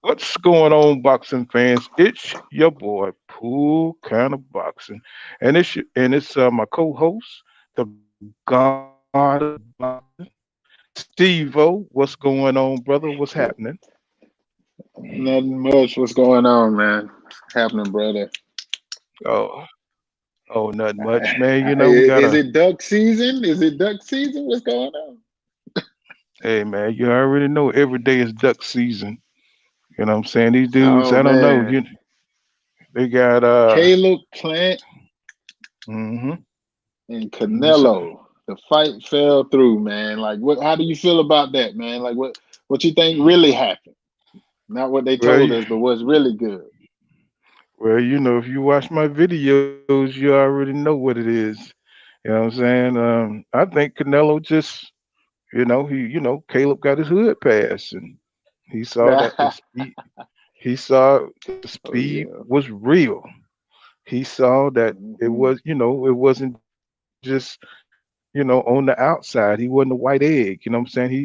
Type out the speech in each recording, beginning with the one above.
What's going on, boxing fans? It's your boy, Pool Kind of Boxing, and it's my co-host, the God of Boxing, Steve-O. What's going on, brother? What's happening? Nothing much. What's going on, man? Happening, brother? Oh, oh, nothing much, man. We Is gotta. it duck season? Is it duck season? What's going on? Hey, man, you already know every day is duck season. You know what I'm saying? These dudes, Oh I don't know. man, They got Caleb Plant mm-hmm. and It's, Canelo. The fight fell through, man. Like, what? How do you feel about that, man? Like, what you think really happened? Not what they well, told us, but what's really good. Well, if you watch my videos, you already know what it is. You know what I'm saying? I think Canelo just, Caleb got his hood pass and he saw that the speed, he saw the Oh speed yeah. was real. He saw that it Hmm. was, it wasn't just, on the outside. He wasn't a white egg. You know what I'm saying? He's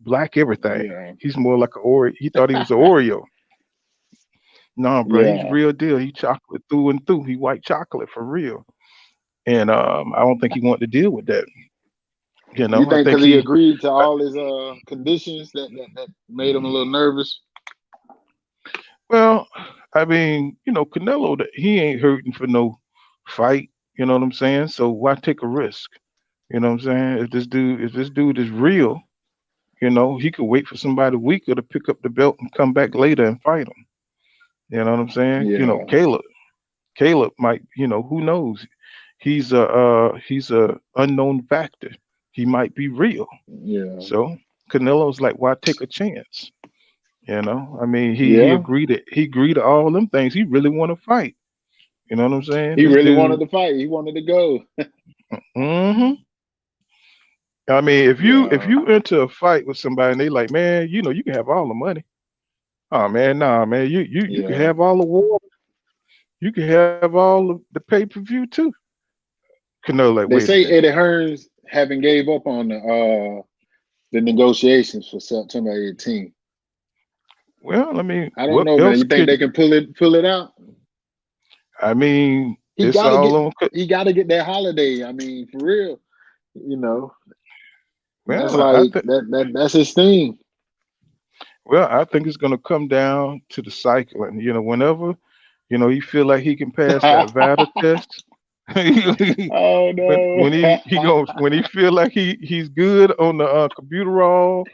black everything. He's Yeah. more like a Oreo. He thought he was an Oreo. No, bro, he's Yeah. real deal. He chocolate through and through. He white chocolate for real. And I don't think he wanted to deal with that. You I think think because he he, agreed to all his conditions that made him a little nervous? well, I mean, Canelo, he ain't hurting for no fight. You know what I'm saying? So why take a risk? You know what I'm saying? If this dude is real, he could wait for somebody weaker to pick up the belt and come back later and fight him. You know what I'm saying? Yeah. Caleb might, who knows? He's a unknown factor. He might be real. Yeah. So Canelo's like, why take a chance? I mean, he Yeah. agreed to all them things. He really want to fight. You know what I'm saying? He This really wanted dude. to fight. He wanted to go. Hmm. I mean, if you Yeah. enter a fight with somebody and they like, man, you can have all the money. Oh man, nah, man, you can Yeah. have all the war. You can have all the pay-per-view too. Canelo, like, They wait a say minute. Eddie Hearns haven't gave up on the negotiations for September 18th. Well, I mean, I don't what know, man. else You think could? they can pull it out? I mean, He it's gotta all get on. he gotta get that holiday. I mean, for real. You know, that's Well, I like think. that's his thing. Well, I think it's going to come down to the cycling. Whenever he feel like he can pass that VADA test. Oh no. When he feel like he's good on the computer all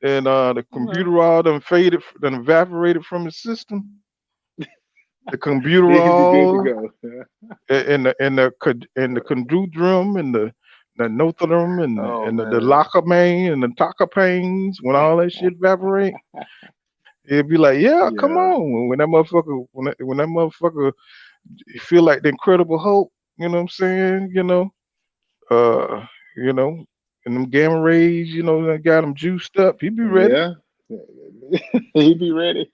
and the computer all done evaporated from his system. The computer He's good to all go. and the conundrum and the nothodrum Oh and the man. lockamain and the takapanes when all that shit evaporate. It'd be like, yeah, come Yeah. on. When that motherfucker feel like the Incredible Hulk, you know what I'm saying? Uh, you know, and them gamma rays, that got him juiced up. He be ready. Yeah. He be ready.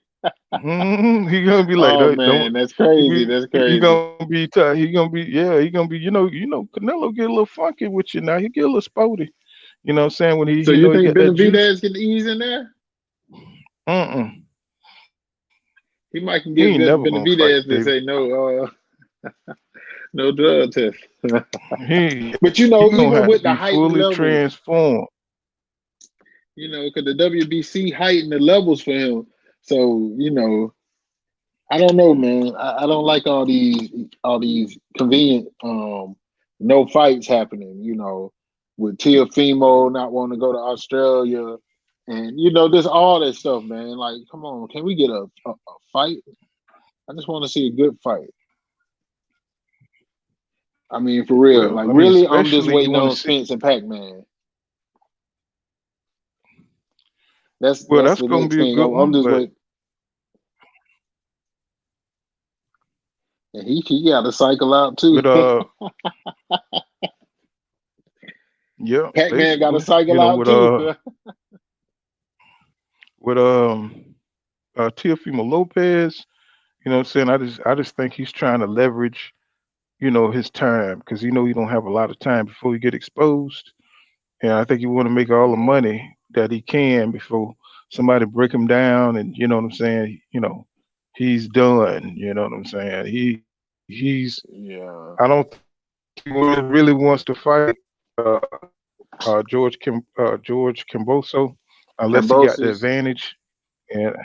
He gonna be like, Oh don't. man, that's crazy. That's He crazy. gonna be tight. He gonna be, yeah. He gonna be, Canelo get a little funky with you now. He get a little sporty. You know what I'm saying? When So he you know he think got that juice. Benavidez can ease in there? Mm-mm. He might can He get ain't never gonna fight Benavidez to David. say no drug test. But He gonna have even to with be the fully heightened levels, transformed. because the WBC heightened the levels for him. So I don't know, man. I don't like all these convenient no fights happening. With Teofimo not wanting to go to Australia, and just all that stuff, man. Like, come on, can we get a fight? I just want to see a good fight. I mean, for real. Well, Like, I mean, really, I'm just especially you waiting want to on see. Spence and Pac-Man. That's Well, that's that's the gonna next be a thing. good I'm one, just but waiting. And he got to cycle out too. but yeah, Pac-Man got to basically, cycle out with too. Teofimo Lopez, what I'm saying, I just think he's trying to leverage, his time because he don't have a lot of time before he get exposed, and I think he want to make all the Yeah. money that he can before somebody break him down, and you know what I'm saying. He's done. You know what I'm saying. He's. Yeah. I don't think he really wants to fight uh, George Kimboso unless he got the Cambosis. advantage. And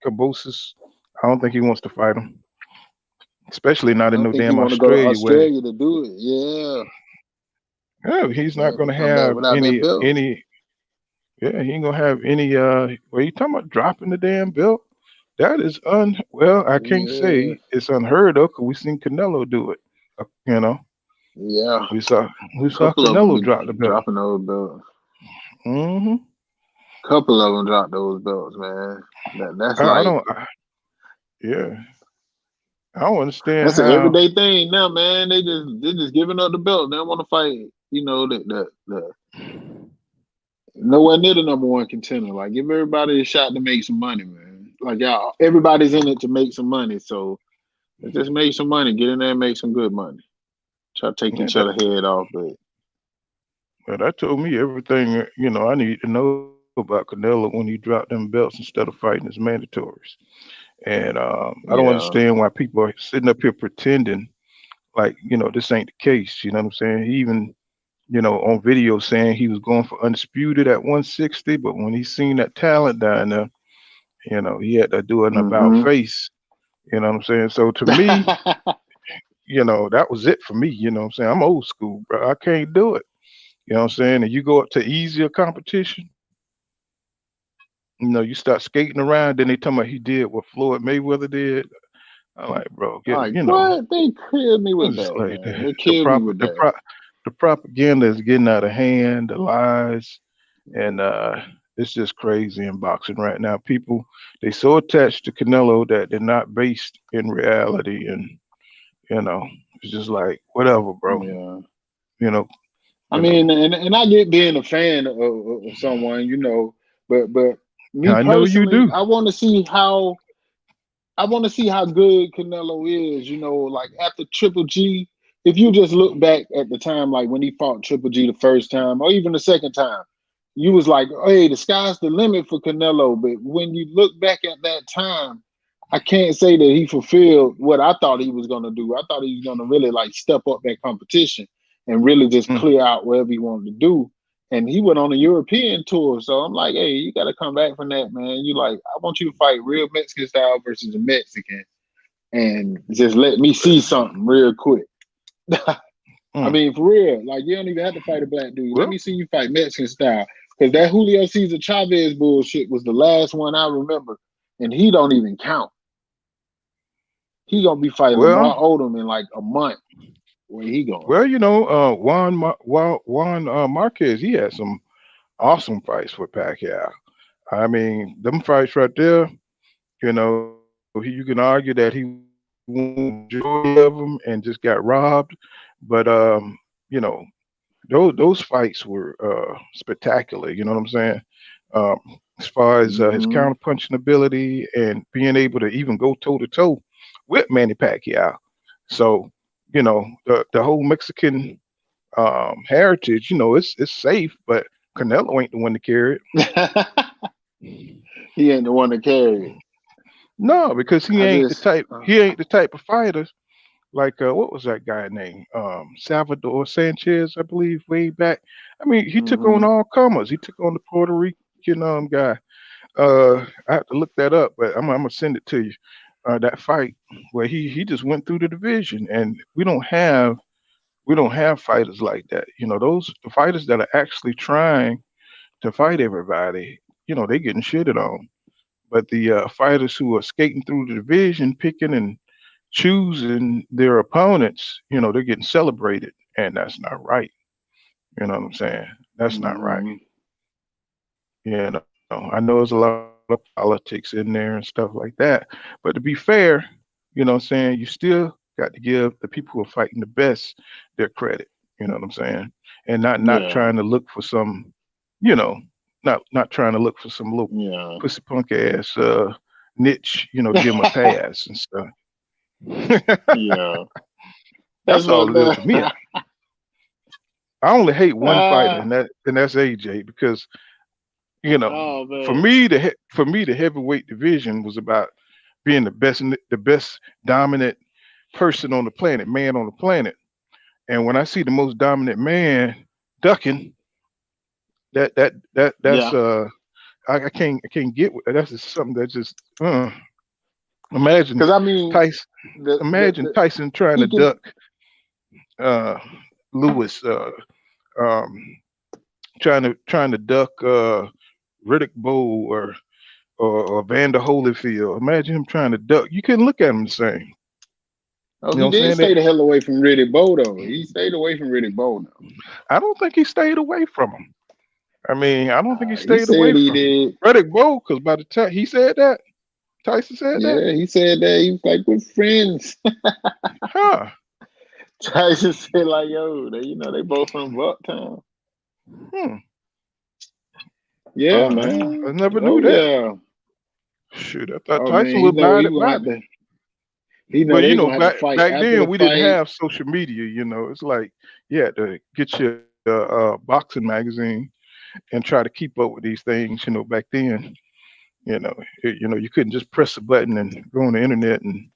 Kambosos, I don't think he wants to fight him, especially I not in don't no think he damn want to go to Australia where Australia to do it. Yeah. he's not Yeah, going to to come back have without that belt. any. Yeah, he ain't gonna have any. Well, you talking about dropping the damn belt? That is well, I can't Yeah. say it's unheard of, 'cause we seen Canelo do it. You know, Yeah. we saw we saw Couple of them Canelo be drop the belt. dropping those belts. Hmm. Couple of them drop those belts, man. That's I like don't. Yeah, I don't understand that's an how. everyday thing now, man. They just giving up the belt. They don't want to fight. The nowhere near the number one contender. Like give everybody a shot to make some money, man. Like y'all, everybody's in it to make some money. So let's just make some money. Get in there and make some good money. Try to take Yeah, each other head off, but well, that told me everything I need to know about Canelo when he dropped them belts instead of fighting his mandatories. And I don't yeah. understand why people are sitting up here pretending like this ain't the case. You know what I'm saying? He even on video saying he was going for undisputed at 160, but when he seen that talent down there, he had to do an about Mm-hmm. face. You know what I'm saying? So to me, that was it for me. You know what I'm saying? I'm old school, bro. I can't do it. You know what I'm saying? And you go up to easier competition, you start skating around, then they talking about he did what Floyd Mayweather did. I'm like, bro, Like what? They killed me with it's that, like man. They the killed me proper with that. the propaganda is getting out of hand, the lies, and it's just crazy in boxing right now. People they so attached to Canelo that they're not based in reality, and you know, it's just like whatever, bro. Yeah. You know, I you know. mean, and I get being a fan of someone, but me I know you personally, do. I want to see how good Canelo is. Like after Triple G, if you just look back at the time, like when he fought Triple G the first time, or even the second time, you was like, "Hey, the sky's the limit for Canelo." But when you look back at that time, I can't say that he fulfilled what I thought he was gonna do. I thought he was gonna really like step up that competition and really just Mm. clear out whatever he wanted to do. And he went on a European tour. So I'm like, hey, you got to come back from that, man. You like, I want you to fight real Mexican style versus a Mexican and just let me see something real quick. I Mm. mean, for real, like you don't even have to fight a black dude. Let Well, me see you fight Mexican style. Because that Julio Cesar Chavez bullshit was the last one I remember. And he don't even count. He gonna be fighting well, Lamar Odom in like a month. Where he going? Juan Marquez, he had some awesome fights with Pacquiao. I mean, them fights right there, you can argue that he won the majority of them and just got robbed, but those fights were spectacular. You know what I'm saying? Um, as far as his Mm-hmm. counter punching ability and being able to even go toe to toe with Manny Pacquiao. So the whole Mexican heritage, it's safe, but Canelo ain't the one to carry it. He ain't the one to carry it. No, because I just, he ain't the type of fighter like what was that guy name? Salvador Sanchez, I believe, way back. I mean, he took on hmm all comers. He took on the Puerto Rican guy. I have to look that up, but I'm gonna send it to you. That fight where he just went through the division, and we don't have fighters like that. Those the fighters that are actually trying to fight everybody. They getting shitted on. But the fighters who are skating through the division, picking and choosing their opponents, they're getting celebrated, and that's not right. You know what I'm saying? That's not right. hmm I know there's a lot of politics in there and stuff like that, but to be fair, what I'm saying, you still got to give the people who are fighting the best their credit. You know what I'm saying? And not Yeah, trying to look for some, you know, not trying to look for some little yeah, pussy punk ass niche, to give them a pass and stuff. yeah. That's That's all what it is to me. the. I only hate one fighter, uh, and that's AJ because You know, Oh for man. me, the heavyweight division was about being the best dominant person on the planet, man on the planet. And when I see the most dominant man ducking, that's Yeah. I can't get with that's just something that just imagine Because I mean, Tyson imagine the Tyson trying to he can. duck uh Lewis um trying to duck Riddick Bowe or Vander Holyfield. Imagine him trying to duck. You couldn't look at him the same. Oh, You know he what I'm did saying? stay the hell away from Riddick Bowe though. He stayed away from Riddick Bowe though. I don't think he stayed away from him. I mean, I don't think he He stayed away said he from him. did. Riddick Bowe, because by the time he said that, Tyson said that, Yeah, he said that he was like we're friends. huh? Tyson said like, yo, they both from Bucktown. Hmm. Yeah, I man. never Oh knew that. yeah. Shoot, I thought Oh man, Tyson would he abide gonna by have it. to. He know But they gonna have to fight back after the then we didn't fight. have social media. It's like you had to get your boxing magazine and try to keep up with these things. Back then, you couldn't just press a button and go on the internet and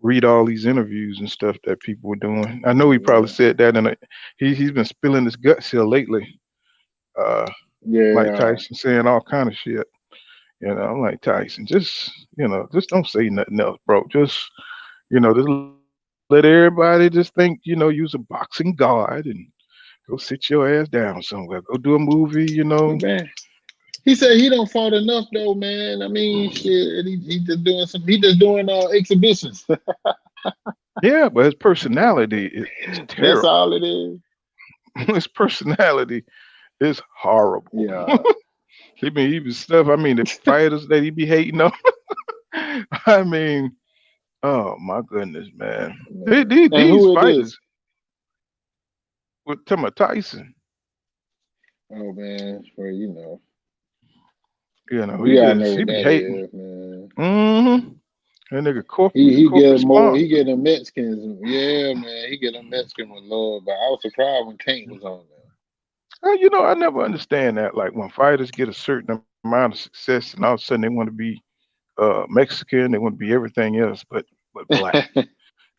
read all these interviews and stuff that people were doing. I know he probably Yeah, said that, and he's been spilling his guts here lately. Uh, Mike yeah. Tyson saying all kind of shit. I'm like Tyson, just don't say nothing else, bro. Just let everybody just think, you's a boxing god and go sit your ass down somewhere. Go do a movie. But man, he said he don't fought enough though, man. I mean, shit, he just doing he just doing exhibitions. Yeah, but his personality is That's terrible. all it is. His personality is horrible. Yeah, He been even stuff. I mean, the fighters that he be hating on. I mean, oh my goodness, man. man. And These who it is? fighters, with talking about Tyson, Oh man, well, he we all know just he what be that hating. is, man. Mm-hmm. That nigga He corporate get more. He sponsor. get them Mexicans. Yeah, man. He get them Mexican with love. But I was surprised when Tank was on I never understand that. Like when fighters get a certain amount of success, and all of a sudden they want to be Mexican, they want to be everything else, but black. there.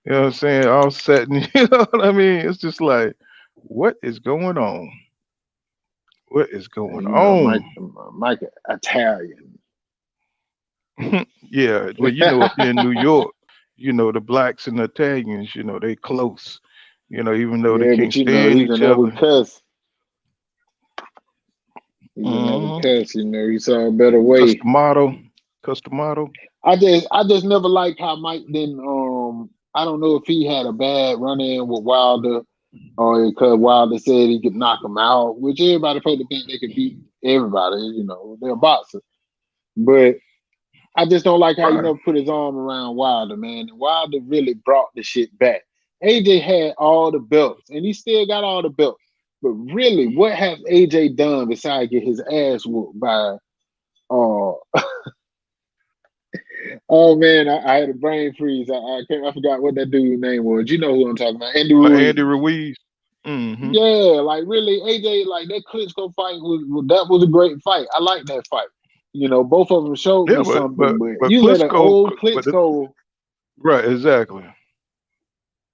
You know what I'm saying? All of a sudden, you know what I mean? It's just like, what is going on? What is going Mike, on? Mike, Italian. Yeah, well, up there in New York, the blacks and the Italians, they close. Even though they Yeah, but can't stand he can each never other. cuss. He can never Hmm. cuss. He saw a better way. Customato, Customato. I just never liked how Mike didn't. I don't know if he had a bad run in with Wilder, or because Wilder said he could knock him out, which everybody probably think they could beat everybody. They're boxers, but I just don't like how he Right. never put his arm around Wilder, man. And Wilder really brought the shit back. AJ had all the belts, and he still got all the belts. But really, what has AJ done besides get his ass whooped by? Uh, oh man, I had a brain freeze. I forgot what that dude's name was. You know who I'm talking about? Andy Andy Ruiz. Ruiz. Hmm. Yeah, like really, AJ, like that Klitschko fight that was a great fight. I like that fight. Both of them showed Yeah, me but something, but but but Klitschko, right, exactly.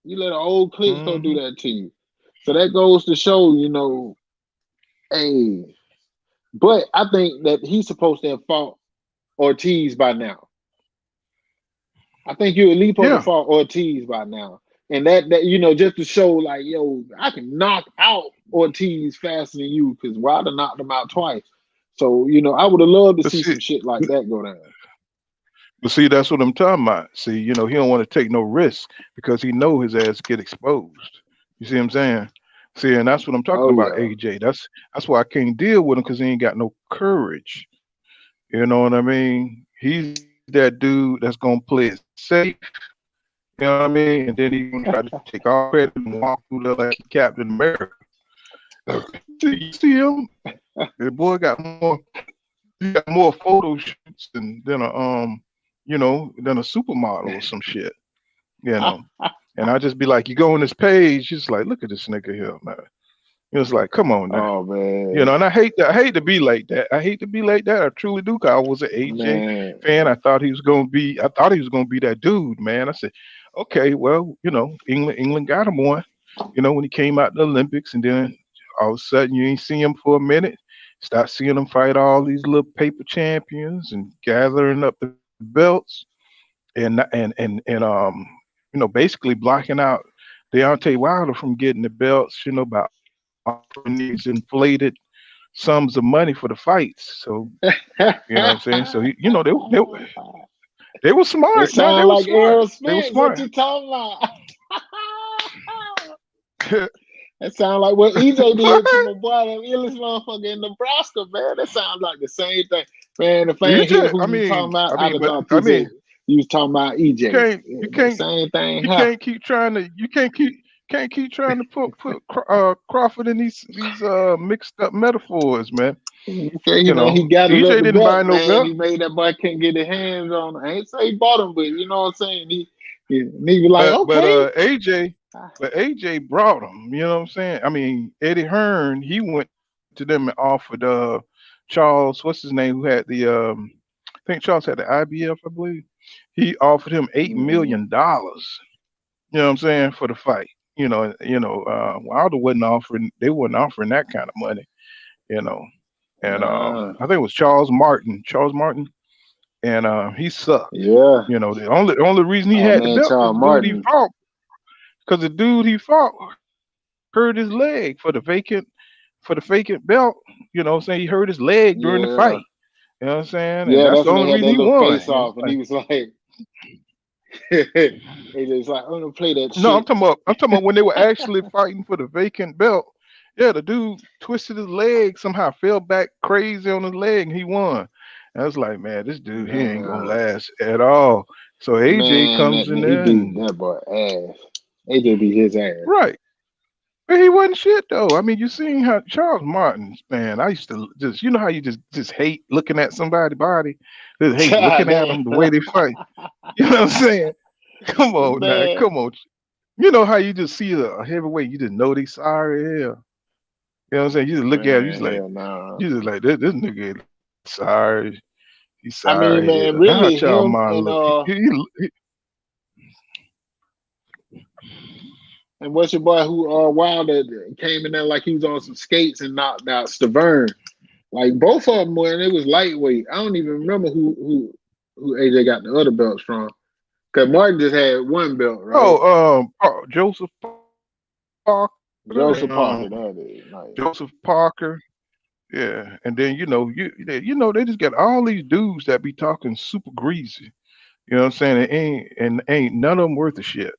You let an old Klitschko do Hmm. that to you. So that goes to show, hey. But I think that he's supposed to have fought Ortiz by now. I think you at least supposed to Yeah. fought Ortiz by now. And that just to show like, yo, I can knock out Ortiz faster than you because Wilder knocked him out twice. So, I would have loved to But see see, some shit like that go down. but see, that's what I'm talking about. See, he don't want to take no risks because he know his ass get exposed. You see what I'm saying? See, and that's what I'm talking Oh about, yeah. AJ. That's why I can't deal with him because he ain't got no courage. You know what I mean? He's that dude that's gonna play it safe. You know what I mean? And then he's gonna try to take all the credit and walk through there like he Captain America. You see him? The boy got more photo shoots than a supermodel or some shit. You know. And I just be like, you go on this page, just like, look at this nigga here, man. It was like, come on now. Oh You man, know, and I hate to be like that. I hate to be like that. I truly do. 'Cause I was an AJ man. fan. I thought he was gonna be that dude, man. I said, okay, well, England got him one. When he came out the Olympics, and then all of a sudden you ain't see him for a minute. Start seeing him fight all these little paper champions and gathering up the belts and basically blocking out Deontay Wilder from getting the belts. By offering these inflated sums of money for the fights. So you know what I'm saying. So they were smart. It Now they sound were like smart. Errol They were Spence. What smart. you talking about? That sound like what EJ did to What? my boy, that illest motherfucker in Nebraska, man. That sounds like the same thing. Man, if I ain't hear EJ. who you talking about, I'd have But thought I you said mean, you was talking about you EJ. can't, Yeah, you but the can't, same thing you happened. can't keep trying to, can't keep trying to put Crawford in these mixed up metaphors, man. Okay, he EJ gathered up the didn't buy belt, no man. belt. He made that boy couldn't get his hands on it. I ain't say he bought him, but you know what I'm saying? He was like, But okay. AJ brought him. You know what I'm saying? I mean, Eddie Hearn, he went to them and offered Charles, what's his name, who had I think Charles had the IBF, I believe. He offered him Mhm. $8 million. You know what I'm saying, for the fight. Wilder wasn't offering. They wasn't offering that kind of money. You know, and Nah. I think it was Charles Martin. Charles Martin, and he sucked. Yeah. The only reason he Oh had the man, belt because Charles Martin. the dude he fought hurt his leg for the vacant belt. What I'm saying, he hurt his leg during the fight. Yeah. You know what I'm saying? And Yeah, that's that's the when they only had reason that he little won. face off, and he was like, he just like, I'm gonna play that No, shit. I'm talking about when they were actually fighting for the vacant belt. Yeah, the dude twisted his leg somehow, fell back crazy on his leg, and he won. And I was like, man, this dude, he ain't gonna Nah, last at all. So AJ man, comes in he there beat and that boy ass. AJ beat his ass. right. But he wasn't shit though. I mean, you seen how Charles Martin, man. I used to just, how you just hate looking at somebody's body, just hate God looking at damn, them the way they fight. You know what I'm saying? Come on now, man, come on. You know how you just see a heavyweight, you just know they sorry as hell. You know what I'm saying? You just look at him, man, hell nah. you just like this nigga sorry. He's I sorry mean, as hell. man, That's how really, Charles him Martin and look. what's your boy who Wilder came in there like he was on some skates and knocked out Stavern. Like both of them, when it was lightweight. I don't even remember who AJ got the other belts from. Cause Martin just had one belt, right? Joseph Parker and Joseph Parker, Joseph that is nice. Parker. Yeah, and then they just got all these dudes that be talking super greasy. You know what I'm saying? Ain't none of them worth a shit.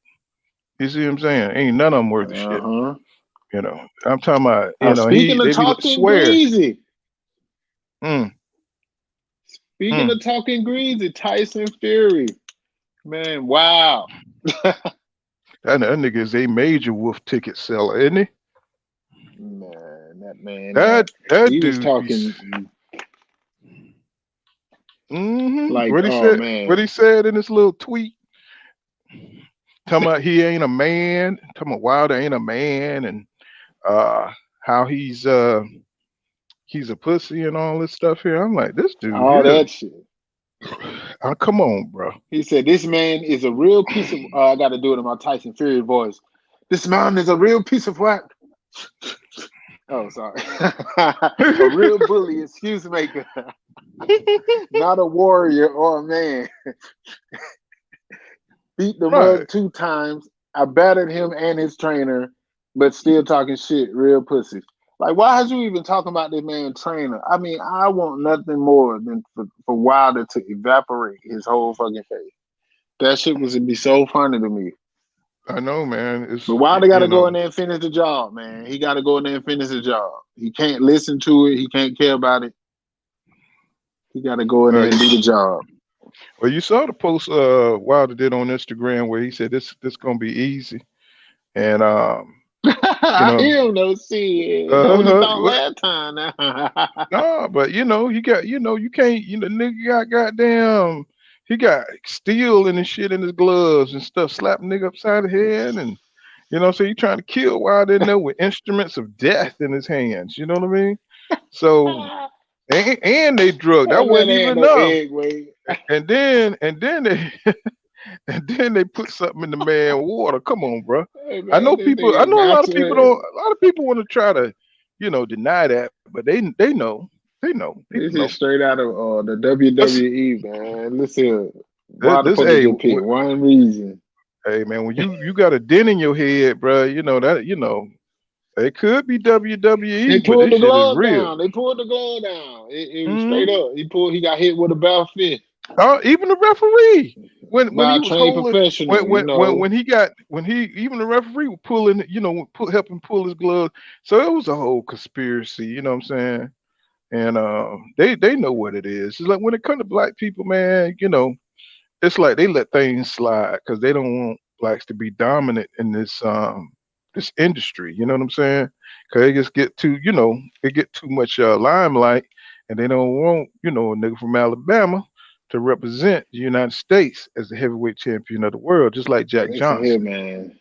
You see what I'm saying? Ain't none of them worth a shit. Uh-huh. I'm talking about. Speaking of They be talking swear. greasy, Mm, speaking mm. of talking greasy, Tyson Fury, man, wow. That nigga is a major wolf ticket seller, isn't he? Man, that man, That he was dude be. talking like, What he oh said? What man, he said in this little tweet? Talking about he ain't a man. Talking about Wilder ain't a man, and uh, how he's a pussy and all this stuff here. I'm like, this dude all here. that shit. Come on, bro. He said, "This man is a real piece of." I got to do it in my Tyson Fury voice. This man is a real piece of work. Oh, sorry. A real bully, excuse maker, not a warrior or a man. Beat the Right. mug 2 times. I battered him and his trainer, but still talking shit. Real pussy. Like, why is you even talking about this man trainer? I mean, I want nothing more than for Wilder to evaporate his whole fucking face. That shit was to be so funny to me. I know, man. But Wilder got to go in there and finish the job, man. He got to go in there and finish the job. He can't listen to it. He can't care about it. He got to go in there Right. and do the job. Well, you saw the post Wilder did on Instagram where he said this gonna be easy, and you I know, hear him though. See, that what he uh, thought last time. Now. no, but you got you can't nigga got goddamn he got steel and his shit in his gloves and stuff, slap nigga upside the head and You know what I'm saying? He's trying to kill while they're there with instruments of death in his hands. You know what I mean? So and they drug. That That man wasn't even ain't no enough. egg, way. And then they and then they put something in the man water. Come on, bro. Hey I know man, this people. I nigga know a lot of people evaporated. don't. A lot of people want to try to, deny that, but they know. They know. People This know. is straight out of the That's WWE, man. Listen, this. why the this fuck did hey, you pick one reason? hey, man. When you got a dent in your head, bro, you know that. It could be They WWE, but pulled this the shit is glove real. down. They pulled the glove down. It was straight Hmm. up. He got hit with a bare fist Even the referee, when by he a was trained holding, professional. You know, when he even the referee was pulling, helping pull his glove. So it was a whole conspiracy. You know what I'm saying? And they know what it is. It's like when it comes to black people, man. It's like they let things slide because they don't want blacks to be dominant in this industry. You know what I'm saying? Because they just get too they get too much limelight, and they don't want a nigga from Alabama to represent the United States as the heavyweight champion of the world, just like Jack listen here, Johnson. man.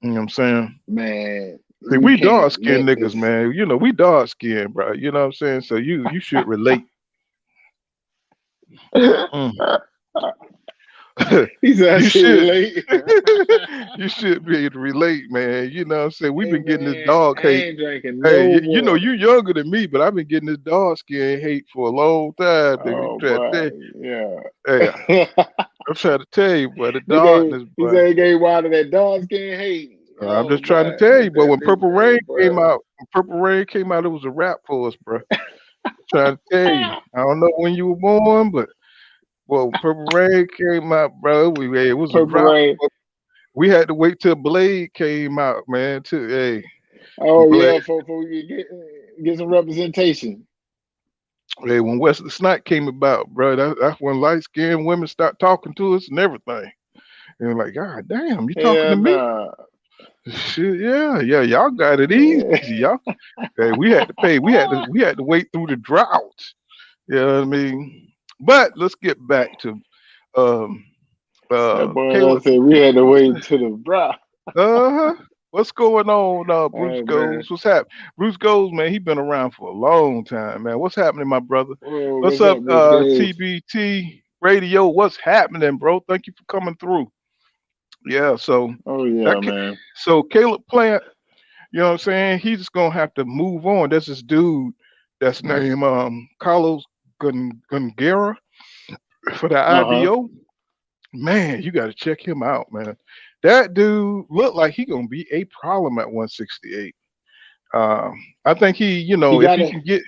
You know what I'm saying? Man, See, you we dark can't skinned let niggas, this. man. We dark skinned, bro. You know what I'm saying? So you should relate. Mm. He said I You should should. relate. You should be able to relate, man. You know what I'm saying? We've Hey been getting this man, dog I hate. ain't drinking Hey, no you water. younger than me, but I've been getting this dog skin hate for a long time, nigga. Oh boy, yeah. Hey, I'm trying to tell you, boy, the Nigga, darkness, he boy. said he gave water that dog skin hate. I'm Oh just trying to boy, tell you, look but at when this Purple Rain man, came boy. out, it was a wrap for us, bro. Trying to tell you. I don't know when you were born, but well, when Purple Rain came out, bro, it was a Purple wrap. rain. We had to wait till Blade came out, man. To hey, Oh Blade. yeah, for we get some representation. Hey, when Wesley Snipes came about, bro, that's when light skinned women start talking to us and everything. And like, God damn, you talking to Hell me? nah. Shit, yeah, y'all got it easy. Yeah. Y'all, hey, we had to wait through the drought. You know what I mean? But let's get back to um That boy I Caleb. said we had to wait to the bra. Uh-huh. What's going on, Bruce Hey man. Goes? What's happening? Bruce Goes, man, he been around for a long time, man. What's happening, my brother? Whoa, What's what's up, up, Bruce Goes? TBT Radio? What's happening, bro? Thank you for coming through. Yeah, Oh yeah, that ca- man. so Caleb Plant, you know what I'm saying? He's just gonna have to move on. There's this dude that's named Carlos Gungera for the Uh-huh. IBO. Man, you got to check him out, man. That dude looked like he gonna be a problem at 168. I think He if got he a can get,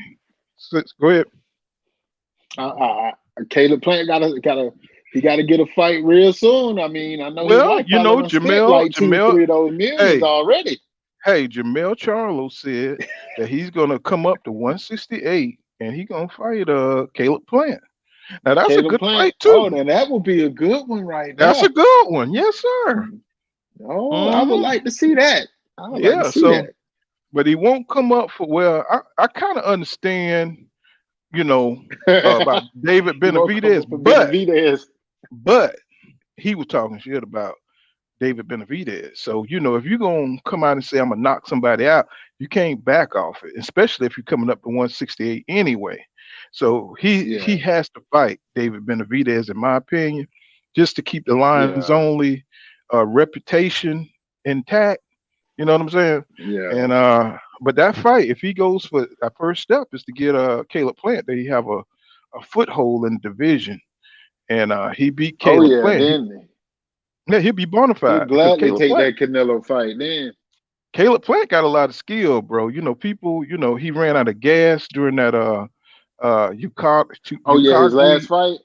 go ahead. Caleb Plant gotta he gotta get a fight real soon. I mean, I know his Well, wife probably done spent like two, Jamel, three of those millions hey, already. Jamel Charlo said that he's gonna come up to 168 and he gonna fight Caleb Plant. Now that's a Caleb good Plant. fight too. Oh, then that would be a good one right That's a there. good one, yes sir. Oh, I would Hmm. like to see that. I would like to Yeah. see So, that. but he won't come up for. Well, I kind of understand, you know, about David He won't come Benavidez, up for Benavidez. but he was talking shit about David Benavidez. So, if you're gonna come out and say I'm gonna knock somebody out, you can't back off it, especially if you're coming up to 168 anyway. So he Yeah, has to fight David Benavidez, in my opinion, just to keep the lines yeah, only reputation intact. You know what I'm saying? yeah. And but that fight, if he goes for that first step, is to get Caleb Plant, that he have a foothold in the division, and he beat Oh Caleb yeah, Plant. then Yeah, he'll be bona he'll fide because gladly take that Canelo fight. Then Caleb Plant got a lot of skill, bro. People, he ran out of gas during that oh yeah, his last fight.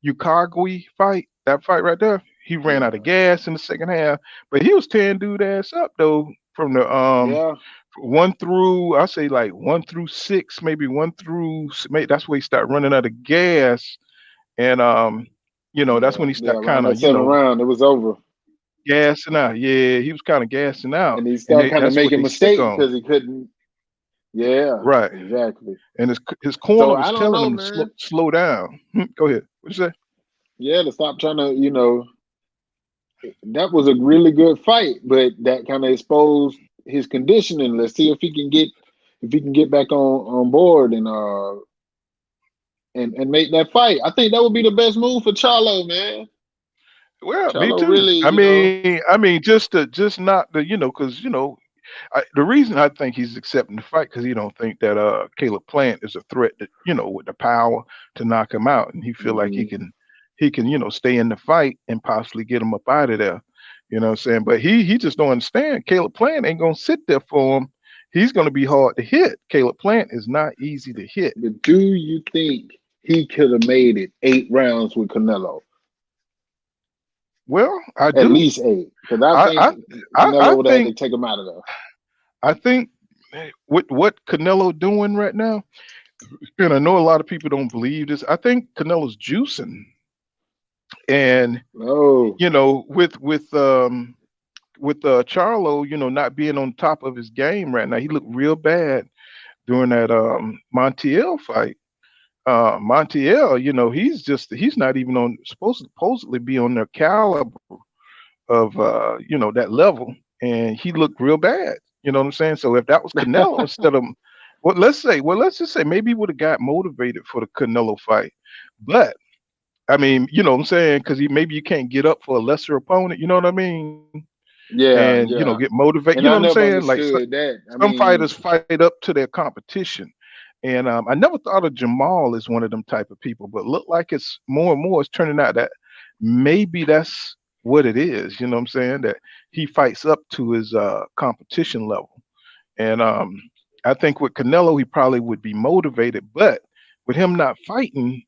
Ukagwe fight. That fight right there. He ran out of Yeah, gas in the second half, but he was tearing dude ass up though from the yeah, one through, I say like 1 through 6, maybe maybe that's where he started running out of gas, and that's yeah, when he yeah. started Around kind that of seventh round, it was over, gassing out. Yeah, he was kind of gassing out, and he and started kind of that's what making they sick mistakes on. because he couldn't. Yeah, Right. exactly. And his corner So was I don't telling know, him to man. slow down. Go ahead. What you say? Yeah, to stop trying to, that was a really good fight, but that kind of exposed his conditioning. Let's see if he can get back on board and make that fight. I think that would be the best move for Charlo, man. Well, me Charlo too. really, you know. I mean, just not the, because the reason I think he's accepting the fight because he don't think that Caleb Plant is a threat that, with the power to knock him out, and he feel like Hmm. he can stay in the fight and possibly get him up out of there. You know what I'm saying? But he just don't understand. Caleb Plant ain't gonna sit there for him. He's gonna be hard to hit. Caleb Plant is not easy to hit. But do you think he could have made it 8 rounds with Canelo? Well, I At do. least 8, because I I think I I Canelo would have had to think take him out of there. with what Canelo doing right now, and I know a lot of people don't believe this. I think Canelo's juicing, and No, with Charlo, not being on top of his game right now, he looked real bad during that Montiel fight. Montiel, he's not even on supposedly be on their caliber of that level, and he looked real bad. You know what I'm saying? So if that was Canelo instead of let's just say maybe he would have got motivated for the Canelo fight, but I mean, you know what I'm saying? Because maybe you can't get up for a lesser opponent. You know what I mean? And yeah, get yeah, motivated. You know and what I I'm never saying? Like understood that. I some fighters mean, fight up to their competition, and I never thought of Jamal as one of them type of people, but look like it's more and more. It's turning out that maybe that's what it is. You know what I'm saying? That he fights up to his competition level, and I think with Canelo he probably would be motivated, but with him not fighting,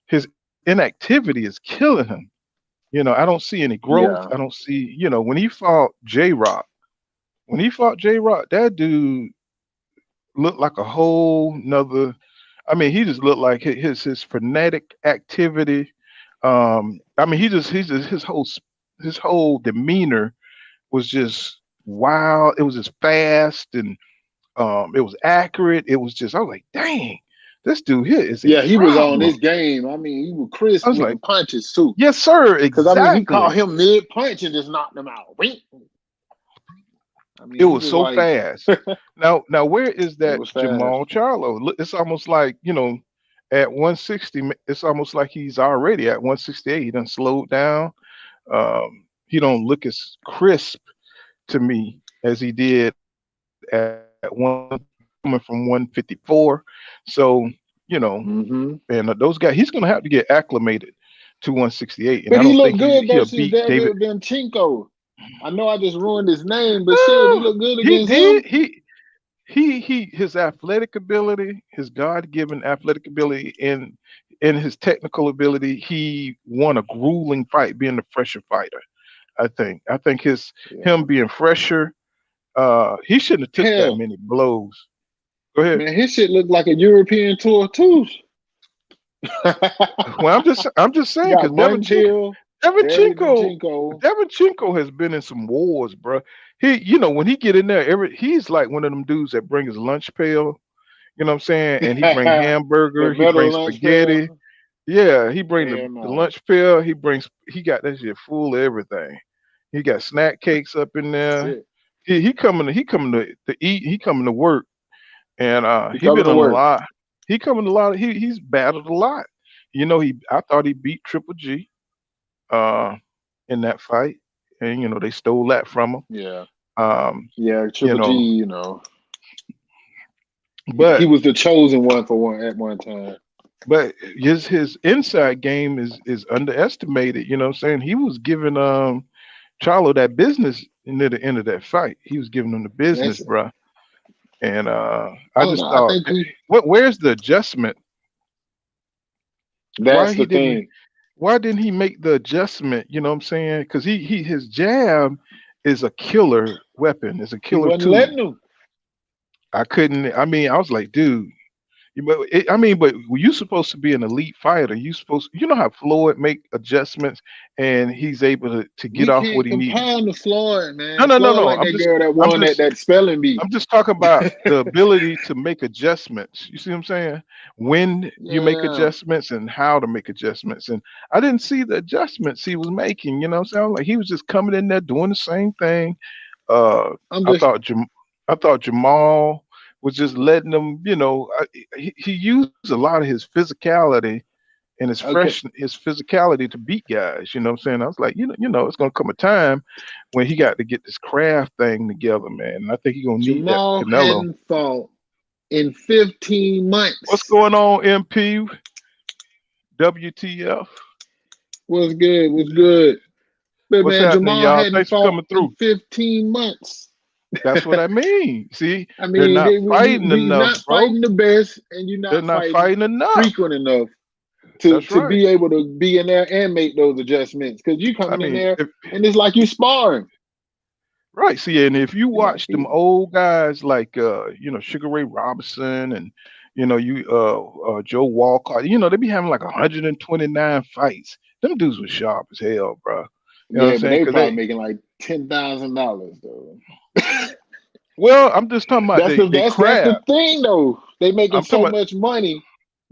his inactivity is killing him. I don't see any growth. I yeah, don't see, when he fought J Rock, that dude looked like a whole nother. I mean, he just looked like his frenetic activity. I mean, he just his whole demeanor was just wild. It was just fast and it was accurate. It was just I was like, dang, this dude here is a yeah, he was on problem. this game. I mean, he was I crisp was with like, the punches too. yes, sir, Because I mean, he caught exactly. him mid punch and just knocked him out. Wink. I It mean, he was was so like, fast. Now, where is it that was fast. Jamal Charlo? It's almost like at 160. It's almost like he's already at 168. He done slowed down. He don't look as crisp to me as he did at 160, coming from 154. So Hmm. and those guys, he's gonna have to get acclimated to 168, and But I he don't looked think good he'll versus beat David. David Vinchenko. I know I just ruined his name, but shit, he No, looked good he against him. did. His athletic ability, his God-given athletic ability, and his technical ability, he won a grueling fight being the fresher fighter. I think him Yeah. being fresher, he shouldn't have took that Hell, many blows. Go ahead. man, his shit looked like a European tour too. Well, I'm just saying Got because Montiel, David Devinchenko Vinchenko. Devinchenko has been in some wars, bro. When he get in there, he's like one of them dudes that bring his lunch pail. You know what I'm saying? And he bring The hamburger, he metal brings lunch spaghetti. pail. Yeah, he bring Hell the no. lunch pail. He got that shit full of everything. He got snack cakes up in That's there. it. He coming to eat. He coming to work, and He he coming been to on a work. lot. He coming a lot. He's battled a lot. I thought he beat Triple G uh in that fight, and they stole that from him. Yeah. Um, Yeah, you Triple G, know, he but was the chosen one for one at one time. but his inside game is underestimated. You know what I'm saying? He was giving Charlo that business near the end of that fight. He was giving him the business, That's bruh. And I I don't just know. I thought, think he where's the adjustment? Why that's he the didn't? thing. Why didn't he make the adjustment? You know what I'm saying? Because his jab is a killer weapon. It's a He killer wasn't tool. letting him. I couldn't. I mean, I was like, dude. I mean, but you supposed to be an elite fighter. You supposed, you know how Floyd make adjustments and he's able to get We off what can't he need. compare him to Floyd, No, man. no, no, Floyd no. like I'm that just, girl that I'm won just, that spelling bee. I'm just talking about the ability to make adjustments. You see what I'm saying? When you make Yeah, adjustments and how to make adjustments. And I didn't see the adjustments he was making. You know what I'm saying? Like he was just coming in there doing the same thing. Uh, I'm I just thought I thought Jamal was just letting them. He used a lot of his physicality and okay. his physicality to beat guys. You know what I'm saying? I was like, it's gonna come a time when he got to get this craft thing together, man. And I think he's gonna need that Jamal with Canelo. hadn't fought in 15 What's months. going on, MP? WTF? Was good, was good. But What's man, happening, Jamal y'all? hadn't Thanks for fought coming in through. 15 months. That's what I mean. See, I they're mean, not fighting we enough, not bro. fighting the best, and you're They're not not fighting fighting enough. frequent enough That's to right. be able to be in there and make those adjustments. Because you I coming in mean, there and it's like you sparring. right. See, and if you You know, watch them old guys like Sugar Ray Robinson and Joe Walcott, they be having like 129 fights. Them dudes was sharp as hell, bro. You know what I'm yeah, but saying? they Because probably making like $10,000 though. well, I'm just talking about they That's the craft. thing though. They making I'm talking so about much money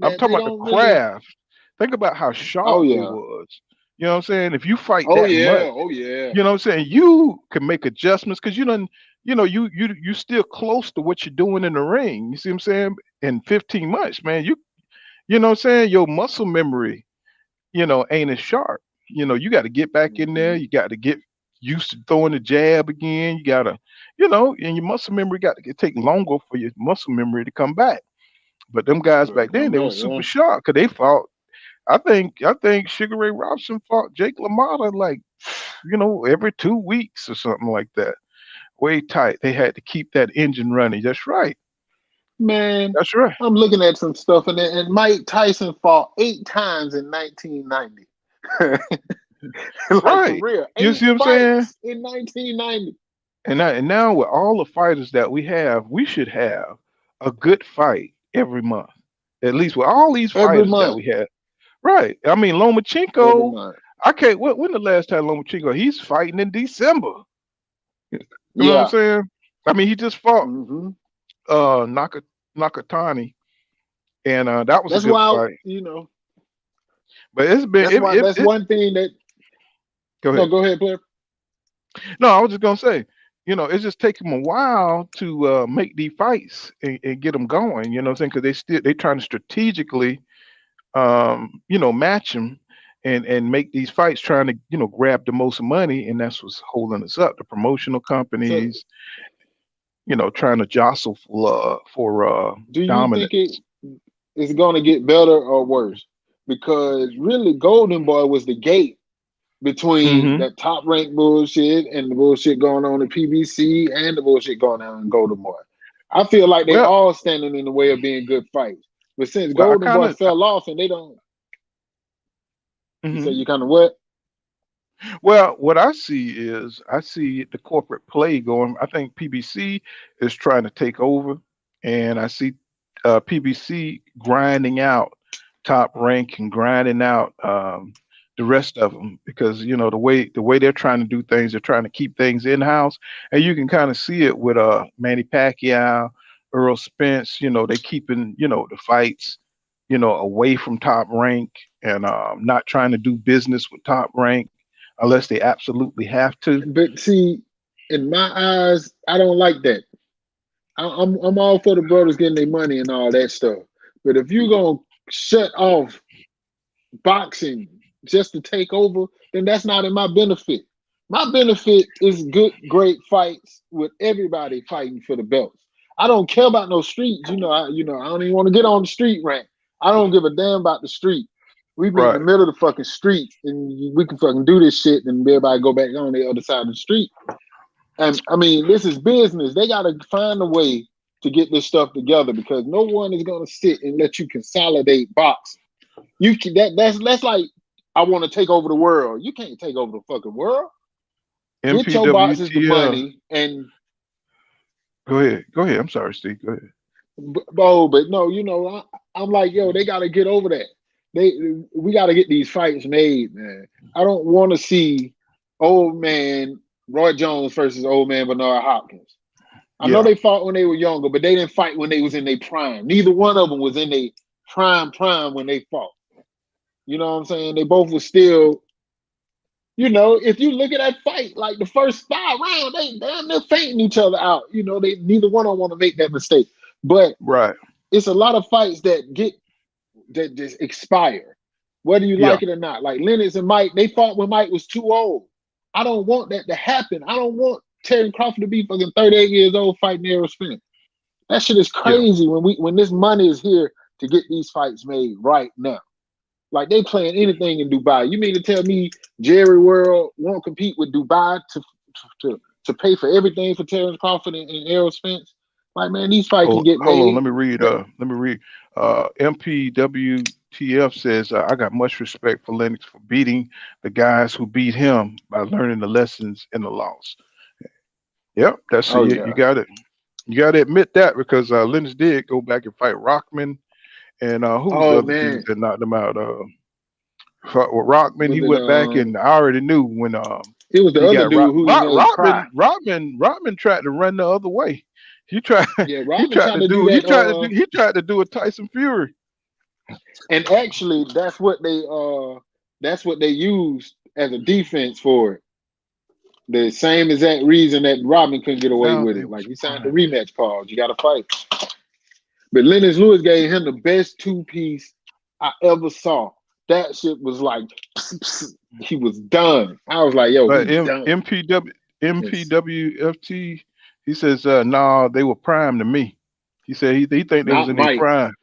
I'm that talking they about the don't really. craft. Think about how Oh sharp they yeah, was. You know what I'm saying? If you fight oh that yeah, much, oh yeah. you know what I'm saying, you can make adjustments because you still close to what you're doing in the ring. You see what I'm saying? In 15 months, man, you know what I'm saying, your muscle memory, ain't as sharp. You got to get back in there. Hmm. You got to get used to throwing the jab again. You gotta, and your muscle memory got to take longer for your muscle memory to come back. But them guys Well, back then, come they were back, super yeah. sharp because they fought. I think Sugar Ray Robinson fought Jake LaMotta like, every 2 weeks or something like that. Way tight. They had to keep that engine running. That's right. Man, That's right. I'm looking at some stuff, and Mike Tyson fought 8 times in 1990. Like for Right. real, You eight see what I'm saying? fights in 1990 And now with all the fighters that we have, we should have a good fight every month. At least with all these every fighters that month, we have. Right. I mean, every Lomachenko, month. I can't. When the last time Lomachenko? He's fighting in December. You know what I'm Yeah. saying? I mean, he just fought Hmm. Nakatani, and that was a That's good why fight. you know. But it's been That's one thing that. go No, ahead. go ahead, player. No, I was just gonna say, it's just taking them a while to make these fights and get them going. You know what I'm saying? Because they trying to strategically, match them and make these fights, trying to grab the most money, and that's what's holding us up. The promotional So, companies, trying to jostle for do you think it dominance. is going to get better or worse? Because really, Golden Boy was the gate between Hmm. that top ranked bullshit and the bullshit going on in PBC and the bullshit going on in Golden Boy. I feel like they Well, all standing in the way of being good fights. But since well, I Golden kind Boy of. fell off and they don't, you say Mhm. you kind of what? Well, what I see is I see the corporate play going. I think PBC is trying to take over, and I see PBC grinding out Top Rank and grinding out the rest of them because the way they're trying to do things, they're trying to keep things in house, and you can kind of see it with Manny Pacquiao, Earl Spence. They keeping the fights away from Top Rank and not trying to do business with Top Rank unless they absolutely have to. But see, in my eyes, I don't like that. I'm all for the brothers getting their money and all that stuff. But if you're gonna shut off boxing just to take over, then that's not in my benefit. My benefit is good, great fights with everybody fighting for the belts. I don't care about no streets. I don't even want to get on the street rant. I don't give a damn about the street. We meet in the Right. middle of the fucking street and we can fucking do this shit and everybody go back on the other side of the street. And I mean, this is business. They got to find a way to get this stuff together because no one is going to sit and let you consolidate boxing. That's like I want to take over the world. You can't take over the fucking world. Get your boxes the MPWT. money and Go ahead. Go ahead. I'm sorry, Steve. Go ahead. But no, I'm like, yo, they got to get over that. They We got to get these fights made, man. I don't want to see old man Roy Jones versus old man Bernard Hopkins. I know Yeah, they fought when they were younger, but they didn't fight when they was in their prime. Neither one of them was in their prime when they fought. You know what I'm saying? They both were still, if you look at that fight, like the first 5 rounds, they damn near fainting each other out. They neither one of them want to make that mistake. But right. it's a lot of fights that just expire, whether you Yeah. like it or not. Like Lennox and Mike, they fought when Mike was too old. I don't want that to happen. I don't want Terry Crawford to be fucking 38 years old fighting Errol Spence. That shit is Yeah. crazy when this money is here to get these fights made right now. Like they playing anything in Dubai. You mean to tell me Jerry World won't compete with Dubai to pay for everything for Terrence Crawford and Errol Spence? Like, man, these fights can get Hold on. made. Let me read. MPWTF says, I got much respect for Lennox for beating the guys who beat him by learning the lessons in the loss. Yep, that's Oh it. yeah. You got to admit that because Lennox did go back and fight Rockman, and who was the Oh other dudes man. that knocked him out? Fought with Rockman, Was he it went back, and I already knew when it was the he other got dude whose name Cry. Rodman tried to run the other way. He tried Yeah, Robin tried to do he that tried to do he tried to do a Tyson Fury. and actually that's what they used as a defense for it. The same exact reason that Robin couldn't get away Now with they it. Like was he signed the prime. rematch clause. You gotta fight. But Lennox Lewis gave him the best two piece I ever saw. That shit was like he was done. I was like, yo, But he done. It's, MPWFT, he says, nah, they were prime to me. He said he think they was not in their Mike. prime.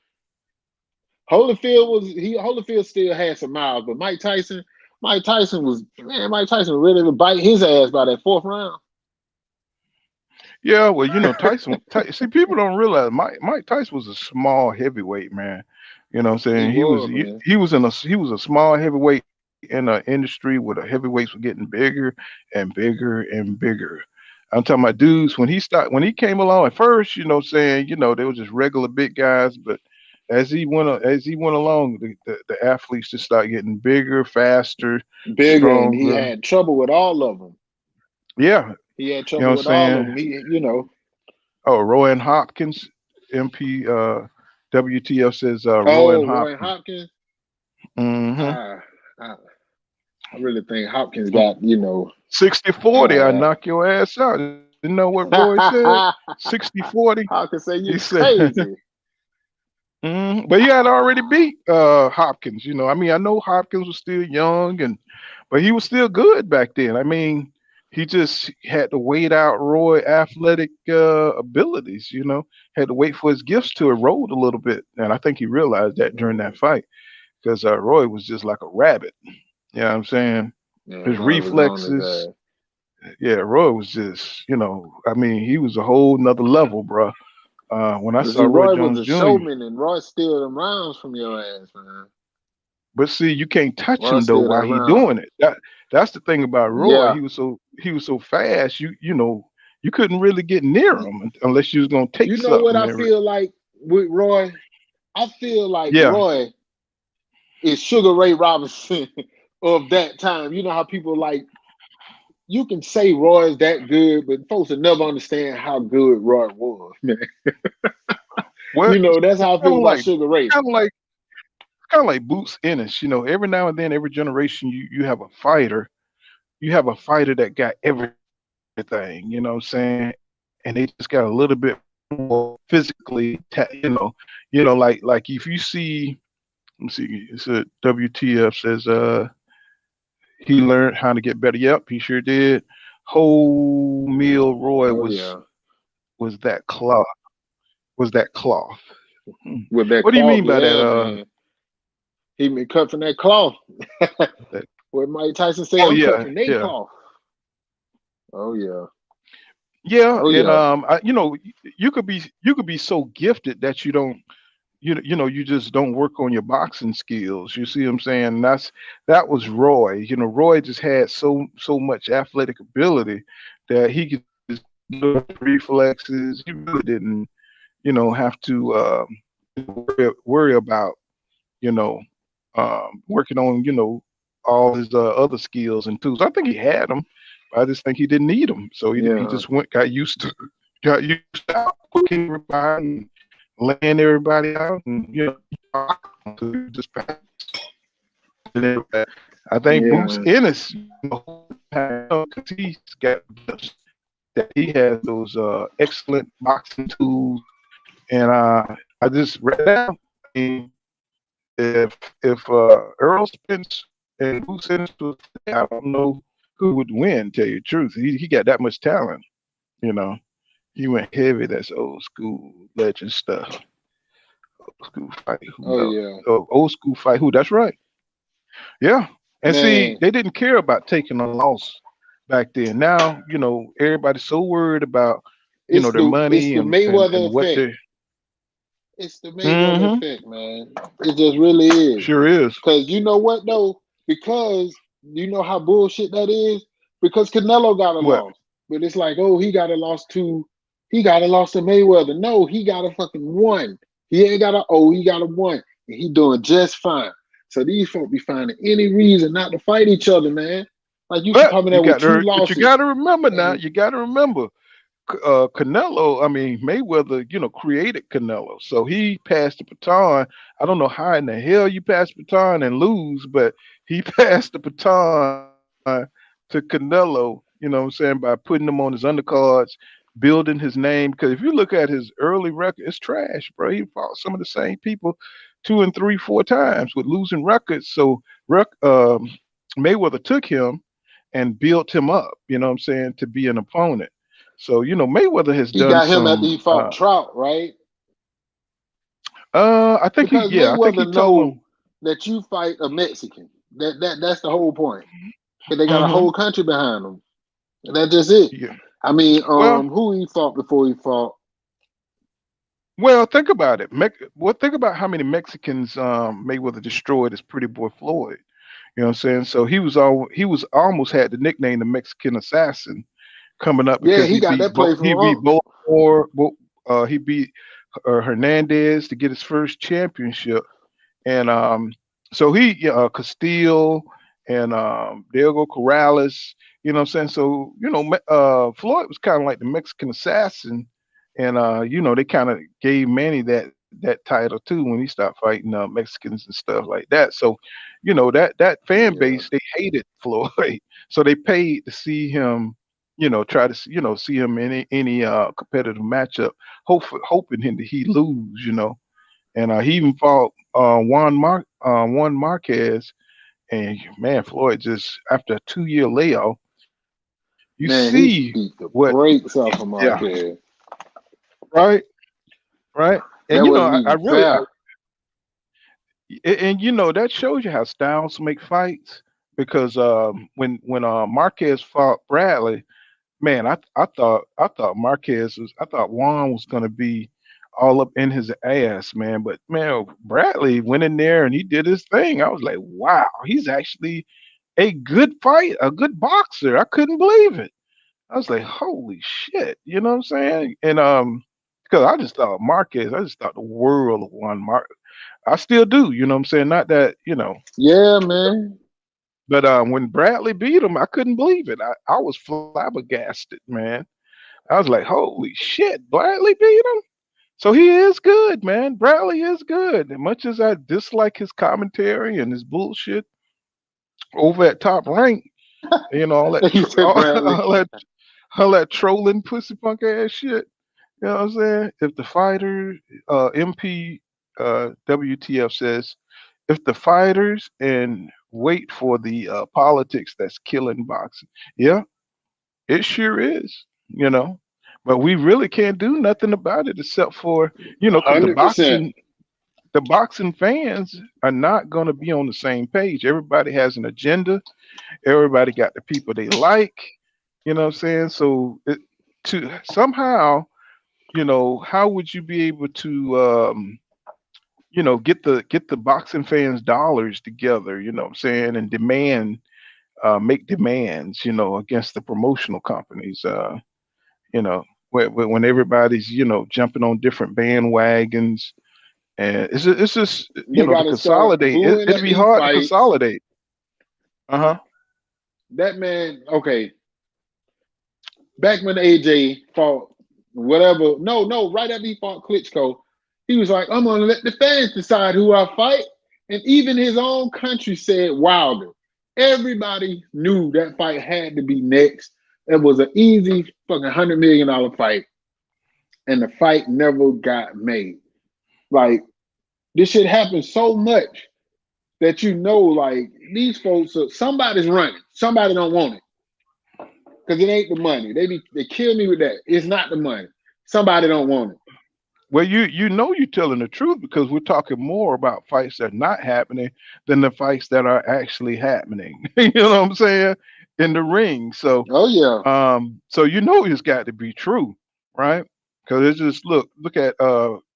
Holyfield still had some miles, but Mike Tyson was ready to bite his ass by that fourth round. Yeah, well, see, people don't realize Mike Tyson was a small heavyweight, man. You know what I'm He saying? was, man. He was a small heavyweight in an industry where the heavyweights were getting bigger and bigger and bigger. I'm talking about dudes when he came along at first, saying, they were just regular big guys, but as he went along, the athletes just start getting bigger, faster, Bigger, and he stronger. had trouble with all of them. Yeah, He had you know trouble what with I'm all of saying? them. Oh, Rowan Hopkins, MP WTF says Rowan Oh, Roy Hopkins. Hopkins. Mm-hmm. I, I, I really think Hopkins got, 60-40, I uh, knock your ass out. You know what Roy said? 60-40. Hopkins say He you said, crazy. but he had already beat Hopkins. I mean, I know Hopkins was still young, but he was still good back then. I mean, he just had to wait out Roy athletic abilities. Had to wait for his gifts to erode a little bit, and I think he realized that during that fight because Roy was just like a rabbit. You know what I'm saying? Yeah, His Roy was on his reflexes. ass. Yeah, Roy was just, I mean, he was a whole nother level, bro. When I But saw see, Roy Roy was Jones a Jr., showman, and Roy steal them rounds from your ass, man. but see, you can't touch Roy him though steal while that he round. doing it. That's the thing about Roy. Yeah. He was so fast. You couldn't really get near him unless you was gonna take You know what something. I feel like with Roy? I feel like Yeah, Roy is Sugar Ray Robinson of that time. You know how people like you can say Roy is that good, but folks will never understand how good Roy was, man. well, That's how I kind feel of about like Sugar Ray. kind of like kind of like Boots Ennis. Every now and then, every generation, you have a fighter. You have a fighter that got everything. You know what I'm saying? And they just got a little bit more physically. Like if you see, let me see. It's a WTF says he learned how to get better. Yep, he sure did. Whole meal Roy Oh was yeah, was that cloth. Was that cloth? Hmm. with that What do you cloth, mean by that? yeah, man. He been cut from that cloth. That What Mike Tyson say? oh I'm cut yeah, from they yeah. cloth. Oh yeah, Yeah, oh and yeah. you could be so gifted that you just don't work on your boxing skills. You see what I'm saying? And that was Roy. Roy just had so much athletic ability that he could just get those reflexes. He really didn't. have to worry about you know working on all his other skills and tools. I think he had them, but I just think he didn't need them. So he Yeah, just got used to outworking everybody and laying everybody out, and so he just passing everybody. I think Bruce yeah, Ennis, because he's got gifts, that he has those excellent boxing tools, and I just read out. I mean, if Errol Spence and Bruce Ennis was today, I don't know who would win. Tell you the truth, he got that much talent. You know, he went heavy. That's old school legend stuff. Old school fight. Who oh knows? yeah, Oh, old school fight. Who? That's right. Yeah. And see, man. they didn't care about taking a loss back then. Now, everybody's so worried about, their It's money the and Mayweather what effect. they. It's the Mayweather Mm-hmm. effect, man. It just really is. Sure is. Cause you know what though? Because you know how bullshit that is. Because Canelo got a What? loss, but it's like, oh, he got a loss to Mayweather. No, he got a fucking one. He ain't got a he got a one, and he doing just fine. So these folk be finding any reason not to fight each other, man. Like you But coming you there with got two to, but you losses, got to remember now. and You got to remember Canelo, I mean Mayweather, created Canelo, so he passed the baton. I don't know how in the hell you pass the baton and lose, but he passed the baton to Canelo. You know what I'm saying, by putting him on his undercards, building his name. Because if you look at his early record, it's trash, bro. He fought some of the same people two and three, four times with losing records. So Mayweather took him and built him up. You know what I'm saying, to be an opponent. So Mayweather has he done got him after some. he fought Trout, right? I think Because I think he Mayweather told him. know that you fight a Mexican. That's the whole point. Because they got a Hmm. whole country behind them. And that's just it. Yeah. I mean, Well, who he fought before he fought? well, think about it. Think about how many Mexicans Mayweather destroyed as Pretty Boy Floyd. You know what I'm saying? So he was almost had the nickname the Mexican Assassin coming up Yeah, because he got that play he from beat Unc. Baltimore. He beat Hernandez to get his first championship. And so he Castile and Diego Corrales, you know what I'm saying? So, Floyd was kind of like the Mexican assassin. And they kind of gave Manny that title too when he started fighting Mexicans and stuff like that. So, that fan Yeah, base, they hated Floyd. So they paid to see him, try to see him in any competitive matchup, hoping him that he lose, and he even fought Juan Marquez, and man, Floyd just after a 2 year layoff, you see man, he what, beat the brakes off of yeah, Marquez. right, right, and That wasn't even fair. and that shows you how styles make fights because when Marquez fought Bradley, man, I thought I thought Juan was gonna be all up in his ass, man. But man, Bradley went in there and he did his thing. I was like, wow, he's actually a good fight, a good boxer. I couldn't believe it. I was like, holy shit, you know what I'm saying? And because I just thought Marquez, I just thought the world of Juan Mark. I still do, you know what I'm saying? Not that, Yeah, man. but when Bradley beat him, I couldn't believe it. I was flabbergasted, man. I was like, holy shit, Bradley beat him? So he is good, man. Bradley is good. And much as I dislike his commentary and his bullshit over at Top Rank, all that, You said Bradley. all that trolling pussy punk ass shit. You know what I'm saying? If the fighter, MP, WTF says, if the fighters and wait for the politics that's killing boxing. Yeah, it sure is, you know. But we really can't do nothing about it except for, because 100%. the boxing fans are not going to be on the same page. Everybody has an agenda. Everybody got the people they like. You know what I'm saying? So to somehow, how would you be able to, get the boxing fans dollars together? You know what I'm saying, and make demands, against the promotional companies. You know, when everybody's jumping on different bandwagons, and it's just They to gotta start consolidate. booing It'd at be these hard to fights. consolidate. Uh huh. That man, okay, back when AJ fought whatever, no, right after he fought Klitschko, he was like, I'm gonna let the fans decide who I fight. And even his own country said Wilder. Everybody knew that fight had to be next. It was an easy fucking $100 million fight, and the fight never got made. Like this shit happened so much that like these folks, somebody's running, somebody don't want it because it ain't the money. They kill me with that. It's not the money. Somebody don't want it. Well, you're telling the truth because we're talking more about fights that are not happening than the fights that are actually happening. You know what I'm saying? In the ring. So, Oh yeah, it's got to be true, right? Because it's just look at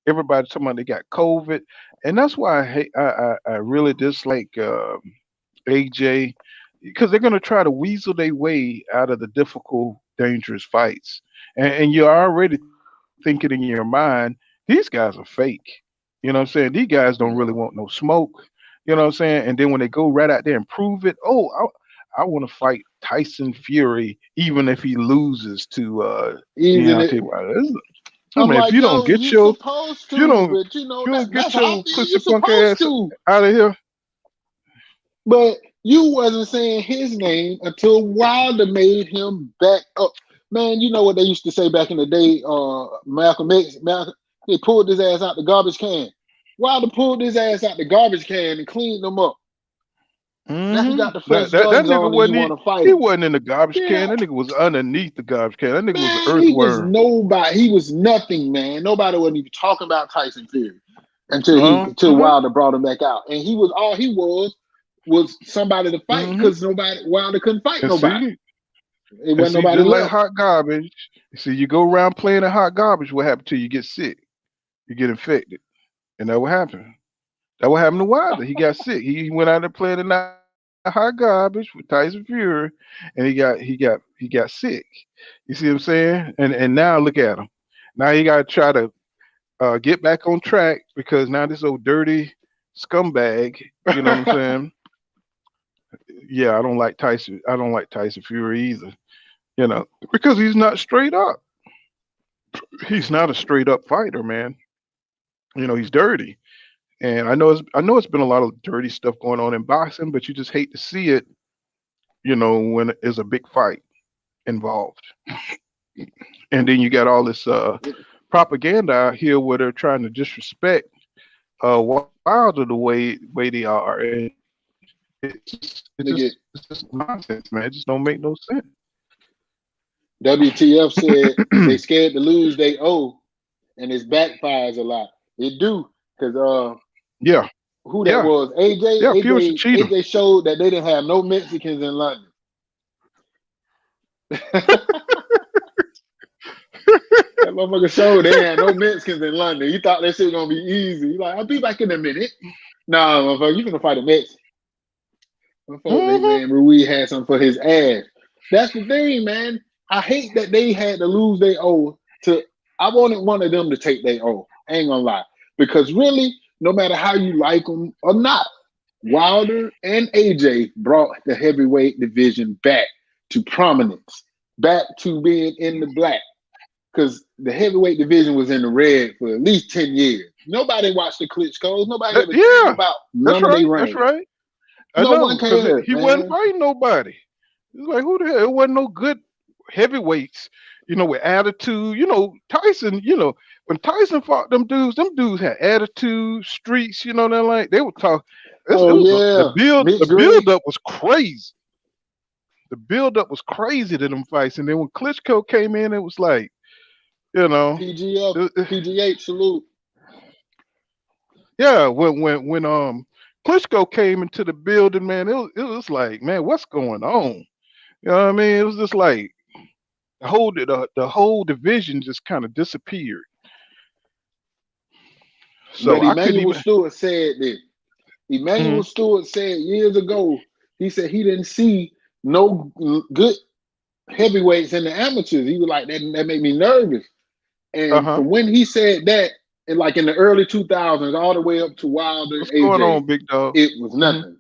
everybody talking about they got COVID, and that's why I hate I really dislike AJ because they're gonna try to weasel their way out of the difficult, dangerous fights, and you're already thinking in your mind these guys are fake. You know what I'm saying? These guys don't really want no yeah. smoke. You know what I'm saying? And then when they go right out there and prove it, I want to fight Tyson Fury even if he loses to Easing it. Deontay Wilder. I I'm mean, like, yo, you supposed if you to, don't but if you don't that's get how I your feel. You pussy punk supposed ass to, out of here, but you wasn't saying his name until Wilder made him back up. Man, you know what they used to say back in the day? Malcolm X, Malcolm, they pulled his ass out the garbage can. Wilder pulled his ass out the garbage can and cleaned them up. Now he got the fresh that guns nigga on, and you wasn't want to fight he him? wasn't in the garbage can. Yeah, That nigga was underneath the garbage can. That nigga was an man, he was earthworm. nobody. He was nothing, man. Nobody wasn't even talking about Tyson Fury until Uh-huh. Wilder brought him back out, and he was all he was somebody to fight Hmm. because nobody Wilder couldn't fight And nobody. see, It wasn't nobody just like left. hot garbage. See, you go around playing in hot garbage. What happened to you? You get sick. You get infected, and that what happened. That what happened to Wilder. He got sick. He went out there playing in that hot garbage with Tyson Fury, and he got sick. You see what I'm saying? And now look at him. Now he got to try to get back on track because now this old dirty scumbag. You know what I'm saying? Yeah, I don't like Tyson. I don't like Tyson Fury either. Because he's not straight up. He's not a straight up fighter, man. He's dirty. And I know it's been a lot of dirty stuff going on in boxing, but you just hate to see it, when there's a big fight involved. And then you got all this propaganda out here where they're trying to disrespect Wilder the way they are, and it's Nigga, just nonsense, man. It just don't make no sense. WTF said they scared to lose they owe, and it backfires a lot. It do because Yeah, who that yeah, was? yeah. Fury's a cheater. AJ showed that they didn't have no Mexicans in London. That motherfucker showed they had no Mexicans in London. You thought that shit was gonna be easy. You like, I'll be back in a minute. Nah, motherfucker, you gonna fight a Mexican. Motherfucker, they Hmm. man Rui had something for his ass. That's the thing, man. I hate that they had to lose their O to I wanted one of them to take their O. I ain't gonna lie. Because really, no matter how you like them or not, Wilder and AJ brought the heavyweight division back to prominence, back to being in the black because the heavyweight division was in the red for at least 10 years. Nobody watched the Klitschko's. Nobody ever cared Yeah, about that's none of their right. That's reigns. right. I No one know because cared, he wasn't man. fighting nobody. It's like who the hell? It wasn't no good heavyweights. With attitude. Tyson. When Tyson fought them dudes had attitude, streets. They're like they would talk. It Oh, was the yeah. build. The Mitch Green, build up was crazy. The build up was crazy to them fights, and then when Klitschko came in, it was like you know, PGF, it- it- PGH, salute. yeah. When Klitschko came into the building, man, it was like, man, what's going on? You know what I mean? It was just like the whole division just kind of disappeared. But So I couldn't Emmanuel even. Stewart said this. Emmanuel Mhm. Stewart said years ago, he said he didn't see no good. heavyweights and the amateurs. He was like that made me nervous. And Uh-huh. from when he said that, and like in the early 2000s, all the way up to Wilder, What's going AJ, on, big dog? it was Hmm. nothing.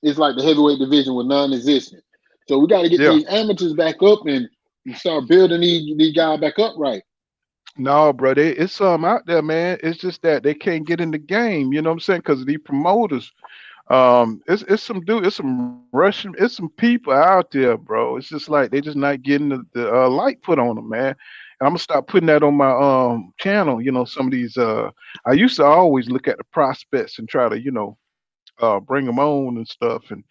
It's like the heavyweight division was non-existent. So we got to get Yeah. these amateurs back up and start building these guys back up right. No, bro, it's some out there, man. It's just that they can't get in the game. You know what I'm saying? Because these promoters, it's some Russian, it's some people out there, bro. It's just like they just not getting the light put on them, man. And I'm gonna start putting that on my channel. You know, some of these. I used to always look at the prospects and try to, bring them on and stuff and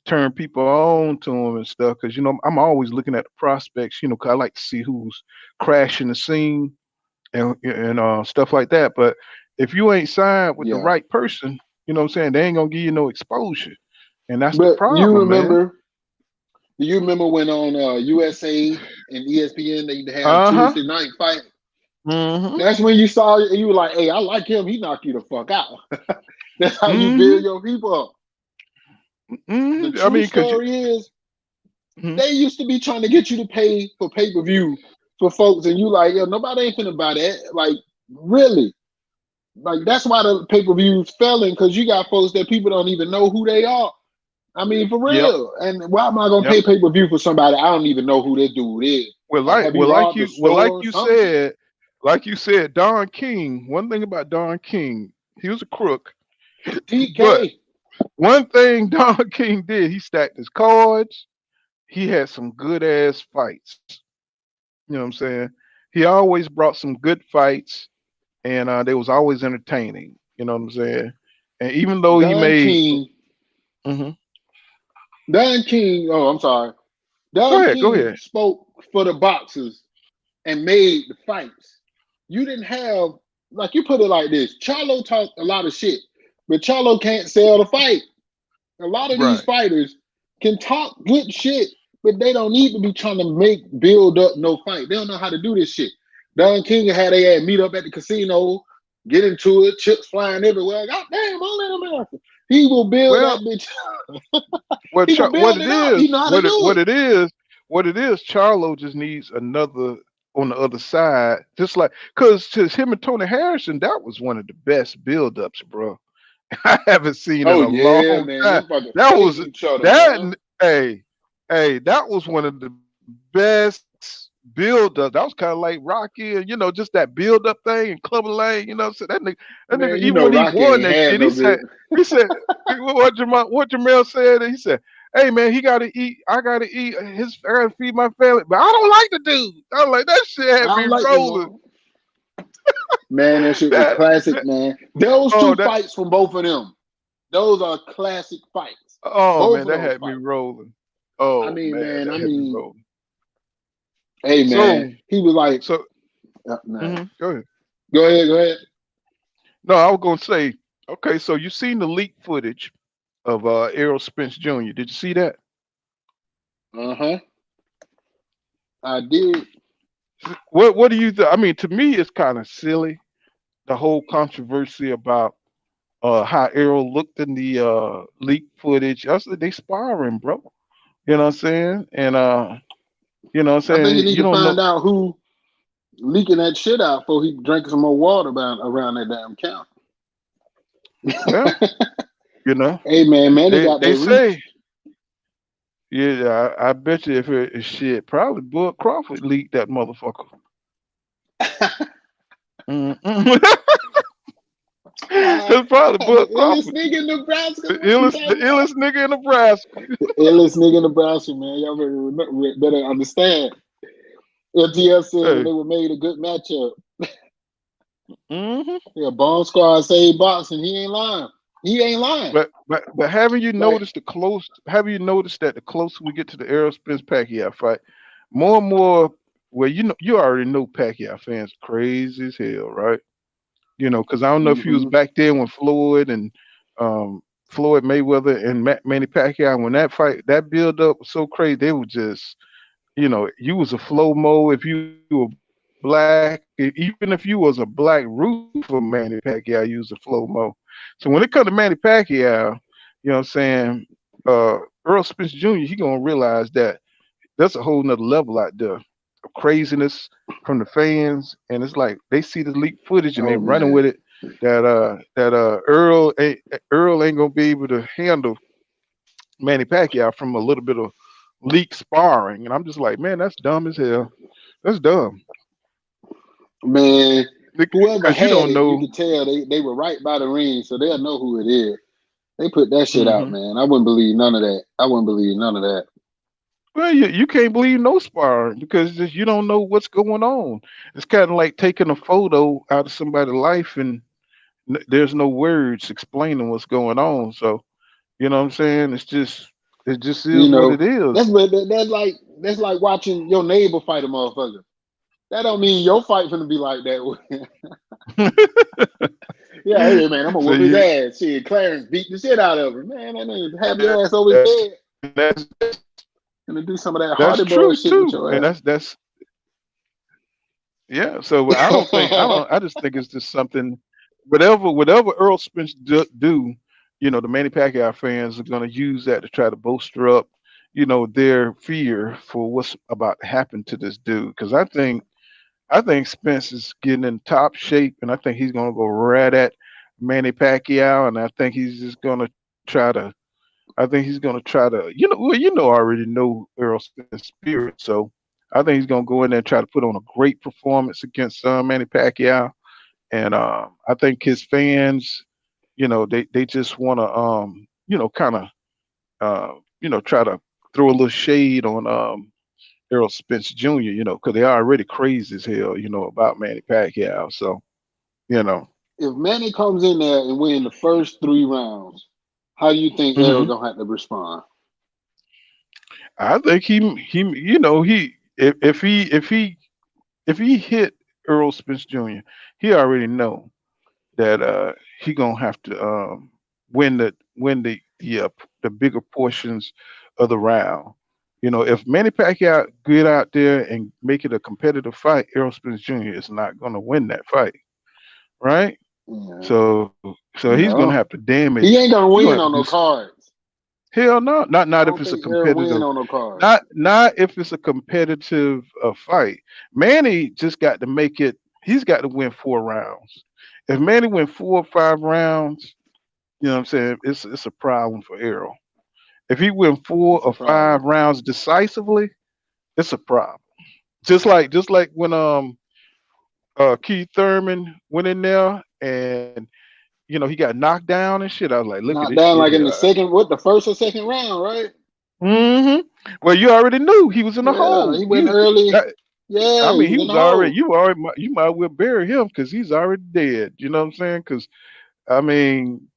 turn people on to them and stuff. Because I'm always looking at the prospects. You know, 'cause I like to see who's crashing the scene and stuff like that. But if you ain't signed with the Yeah. right person, you know what I'm saying, they ain't gonna give you no exposure, and that's the But problem, man. do you remember when on USA and ESPN they have Uh huh. Tuesday night fight? Mm-hmm. That's when you saw it and you were like, hey, I like him. He knocked you the fuck out. That's how you Mm-hmm. build your people up. The Mm-hmm. I true mean, cause you. story is Mhm. they used to be trying to get you to pay for pay-per-view for folks, and you like, yo, nobody ain't finna buy that. Like, really? Like that's why the pay-per-views failing, because you got folks that people don't even know who they are. I mean, for Yep. real. And why am I gonna Yep. pay pay-per-view for somebody I don't even know who that dude is? Well, Like, like have he well, like robbed the you well, store or something? like you said, Don King. One thing about Don King, he was a crook, but TK. one thing Don King did, he stacked his cards. He had some good ass fights. You know what I'm saying? He always brought some good fights, and they was always entertaining. You know what I'm saying? And even though he Don made, King. hmm Don King. Oh, I'm sorry. go Don ahead, go King ahead. spoke for the boxers and made the fights. You didn't have, like, you put it like this. Charlo talked a lot of shit, but Charlo can't sell the fight. A lot of these Right. fighters can talk good shit, but they don't need to be trying to build up no fight. They don't know how to do this shit. Don King had they meet up at the casino, get into it, chips flying everywhere. God damn, only in America. He will build that Well, bitch. He will What build it it up. He is, know how to do it. what it is, Charlo just needs another on the other side, just like because to him and Tony Harrison, that was one of the best build-ups, bro. I haven't seen in Oh a yeah, long man. time. Them fucking That face was each other, that. man. Hey, hey, that was one of the best build-ups. That was kind of like Rocky, and just that build-up thing and Clubber Lane. You know, what I'm saying that nigga, Man, you even know when he Rocky won ain't that had shit, no build. he said, what Jamel said. He said, "Hey man, he got to eat. I got to eat. I got to feed my family, but I don't like the dude. I was like that shit I had me don't like them rolling. all. Man, that shit was That, classic, that man. Those oh two that fights from both of them, those are classic fights. oh Both man, of that those had me fights. rolling. I Oh mean, man, man, that I had me mean, rolling. hey, man, So he was like, so man, go ahead. go ahead, go ahead. No, I was gonna say, okay, so you seen the leaked footage of Errol Spence Jr. Did you see that? Uh huh. I did. What do you think? I mean, to me, it's kind of silly the whole controversy about how Errol looked in the leaked footage. I said they sparring, bro. You know what I'm saying? And you know what I'm I think you saying? need You to don't find know. out who leaking that shit out before he drank some more water around that damn count. Well, you know, Hey, man, Manny got they that reach. say, yeah, I bet you if it shit, probably Bud Crawford leaked that motherfucker. Mm-mm. It's probably The Bud illest Crawford, nigga in Nebraska. What you the talking about? illest nigga in Nebraska. The illest nigga in Nebraska, man. Y'all better understand. FTF said Hey, they were made a good matchup. hmm Yeah, Bone Squad saved boxing. He ain't lying. He ain't lying. but haven't you Like, noticed the close? Have you noticed that the closer we get to the Errol Spence Pacquiao fight, more and more, well, you already know Pacquiao fans are crazy as hell, right? Because I don't know if he was mm-hmm. back there when Floyd and Floyd Mayweather and Manny Pacquiao when that fight that build up was so crazy. They were just you was a flow mo if you were black, even if you was a black roofer Manny Pacquiao, you was a flow mo. So when it comes to Manny Pacquiao, you know what I'm saying, Earl Spence Jr. he gonna realize that that's a whole nother level out there of craziness from the fans, and it's like they see the leaked footage and they Oh running man, with it. That Earl ain't gonna be able to handle Manny Pacquiao from a little bit of leak sparring, and I'm just like, man, that's dumb as hell. That's dumb man. Whoever because you had don't it, you know. could tell they were right by the ring, so they'll know who it is. They put that shit out, Hmm. man. I wouldn't believe none of that. I wouldn't believe none of that. Well, you can't believe no sparring because just, you don't know what's going on. It's kind of like taking a photo out of somebody's life and there's no words explaining what's going on. So you know what I'm saying? It just You is what know, it is. that's like watching your neighbor fight a motherfucker. That don't mean your fight gonna be like that. Yeah, hey man, I'm gonna So whoop his you ass. Shit, Clarence beat the shit out of him. Man, that nigga have yeah, your ass over his that's head. and Gonna do some of that that's Hardy true bullshit with too. your And ass. that's yeah. So I don't think I don't. I just think it's just something. Whatever Earl Spence do, the Manny Pacquiao fans are going to use that to try to bolster up, their fear for what's about to happen to this dude. Because I think Spence is getting in top shape, and I think he's going to go right at Manny Pacquiao, and I think he's just going to try to. I think he's going to try to, well, I already know Errol Spence spirit, so I think he's going to go in there and try to put on a great performance against Manny Pacquiao, and I think his fans, they just want to, kind of, try to throw a little shade on Errol Spence Jr., because they are already crazy as hell, about Manny Pacquiao. So, you know, If Manny comes in there and win the first 3 rounds, how do you think Errol hmm gonna have to respond? I think if he hit Earl Spence Jr., he already know that he gonna have to win the bigger portions of the round. If Manny Pacquiao get out there and make it a competitive fight, Errol Spence Jr. is not gonna win that fight, right? Yeah, So he's gonna have to no, damage. he ain't He's gonna gonna have to win do on no cards. hell no, not I if don't it's a think Errol win competitive, on no cards. not if it's a competitive fight. Manny just got to make it. He's got to win 4 rounds. If Manny win 4 or 5 rounds, you know what I'm saying? It's a problem for Errol. If he win four That's a or five problem. rounds decisively, it's a problem. Just like when Keith Thurman went in there and he got knocked down and shit. I was like, look at this Knocked shit down like here. in the second, what the first or second round, right? Hmm. Well, you already knew he was in the Yeah, hole. he went early. I Yeah, he mean, was he in was the already. hole. You might well bury him because he's already dead. You know what I'm saying? Because I mean,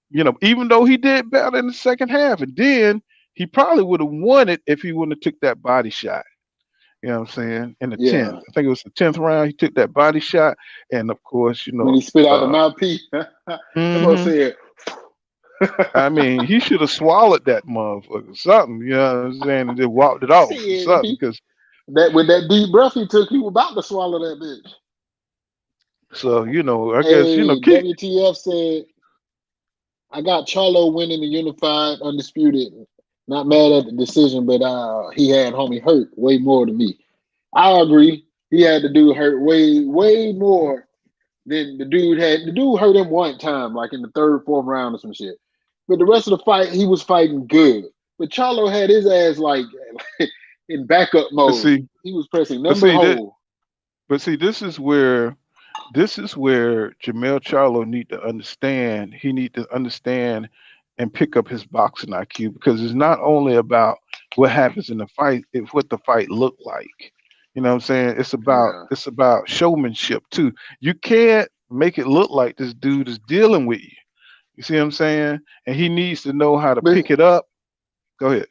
even though he did better in the second half, and then he probably would have won it if he wouldn't have took that body shot. You know what I'm saying? In the tenth, Yeah, I think it was the 10th round, he took that body shot, and of course, when he spit out the uh, mouthpiece, that boy hmm said, I mean, he should have swallowed that motherfucker, something. You know what I'm saying? And just walked it off or "Shit, if something. he Because that with that deep breath he took, he was about to swallow that bitch." so I guess Hey, keep. WTF said, "I got Charlo winning the unified undisputed. Not mad at the decision, but he had homie hurt way more than me. I agree. He had the dude hurt way more than the dude had. The dude hurt him one time, like in the third, fourth round or some shit. But the rest of the fight, he was fighting good. But Charlo had his ass like in backup But mode. see, He was pressing but number see that. hole. But see, this is where Jamel Charlo need to understand. He need to understand and pick up his boxing IQ because it's not only about what happens in the fight; it's what the fight look like. You know what I'm saying? It's about Yeah. it's about showmanship too. You can't make it look like this dude is dealing with you. You see what I'm saying? And he needs to know how to But pick it up. Go ahead.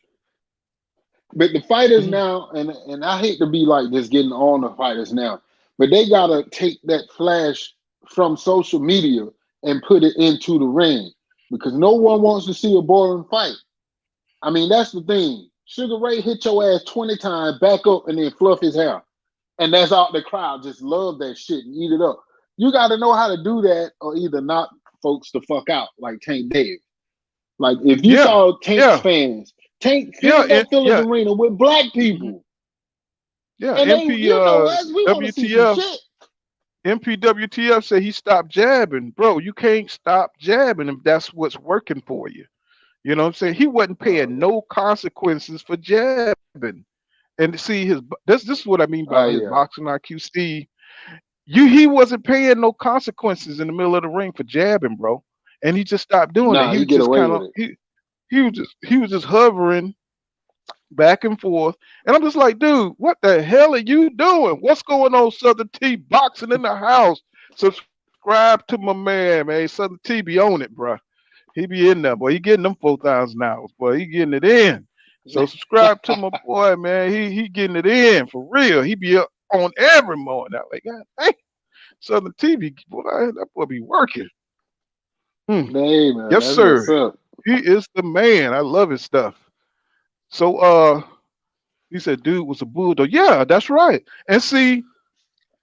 But the fighters Mhm. now, and I hate to be like just getting on the fighters now, but they gotta take that flash from social media and put it into the ring because no one wants to see a boring fight. I mean, that's the thing. Sugar Ray hit your ass 20 times, back up, and then fluff his hair. And that's all the crowd just love that shit and eat it up. You gotta know how to do that or either knock folks the fuck out, like Tank Dave. Like if you Yeah, saw Tank's yeah, fans, Tank yeah, filled that Phillies yeah. arena with black Mhm. people. Yeah, And they, MP you know us, we want to see some WTF shit. MPWTF said he stopped jabbing. Bro, you can't stop jabbing if that's what's working for you. You know what I'm saying? He wasn't Oh, paying no consequences for jabbing. And see this is what I mean by his oh yeah. boxing IQ. Steve, he wasn't paying no consequences in the middle of the ring for jabbing, bro. And he just stopped doing it. Nah, He he was get just away kind with of it. he was just hovering back and forth. And I'm just like, dude, what the hell are you doing? What's going on, Southern T? Boxing in the house. Subscribe to my man. Southern T be on it, bro. He be in there, boy. He getting them 4,000 hours, boy. He getting it in. So subscribe to my boy, man. He getting it in for real. He be up on every morning. I'm like, God, dang, Southern TV, boy, that boy be working. Hmm. Hey man, Yes, that's what's sir. up. He is the man. I love his stuff. So he said, dude was a bulldog. Yeah, that's right. And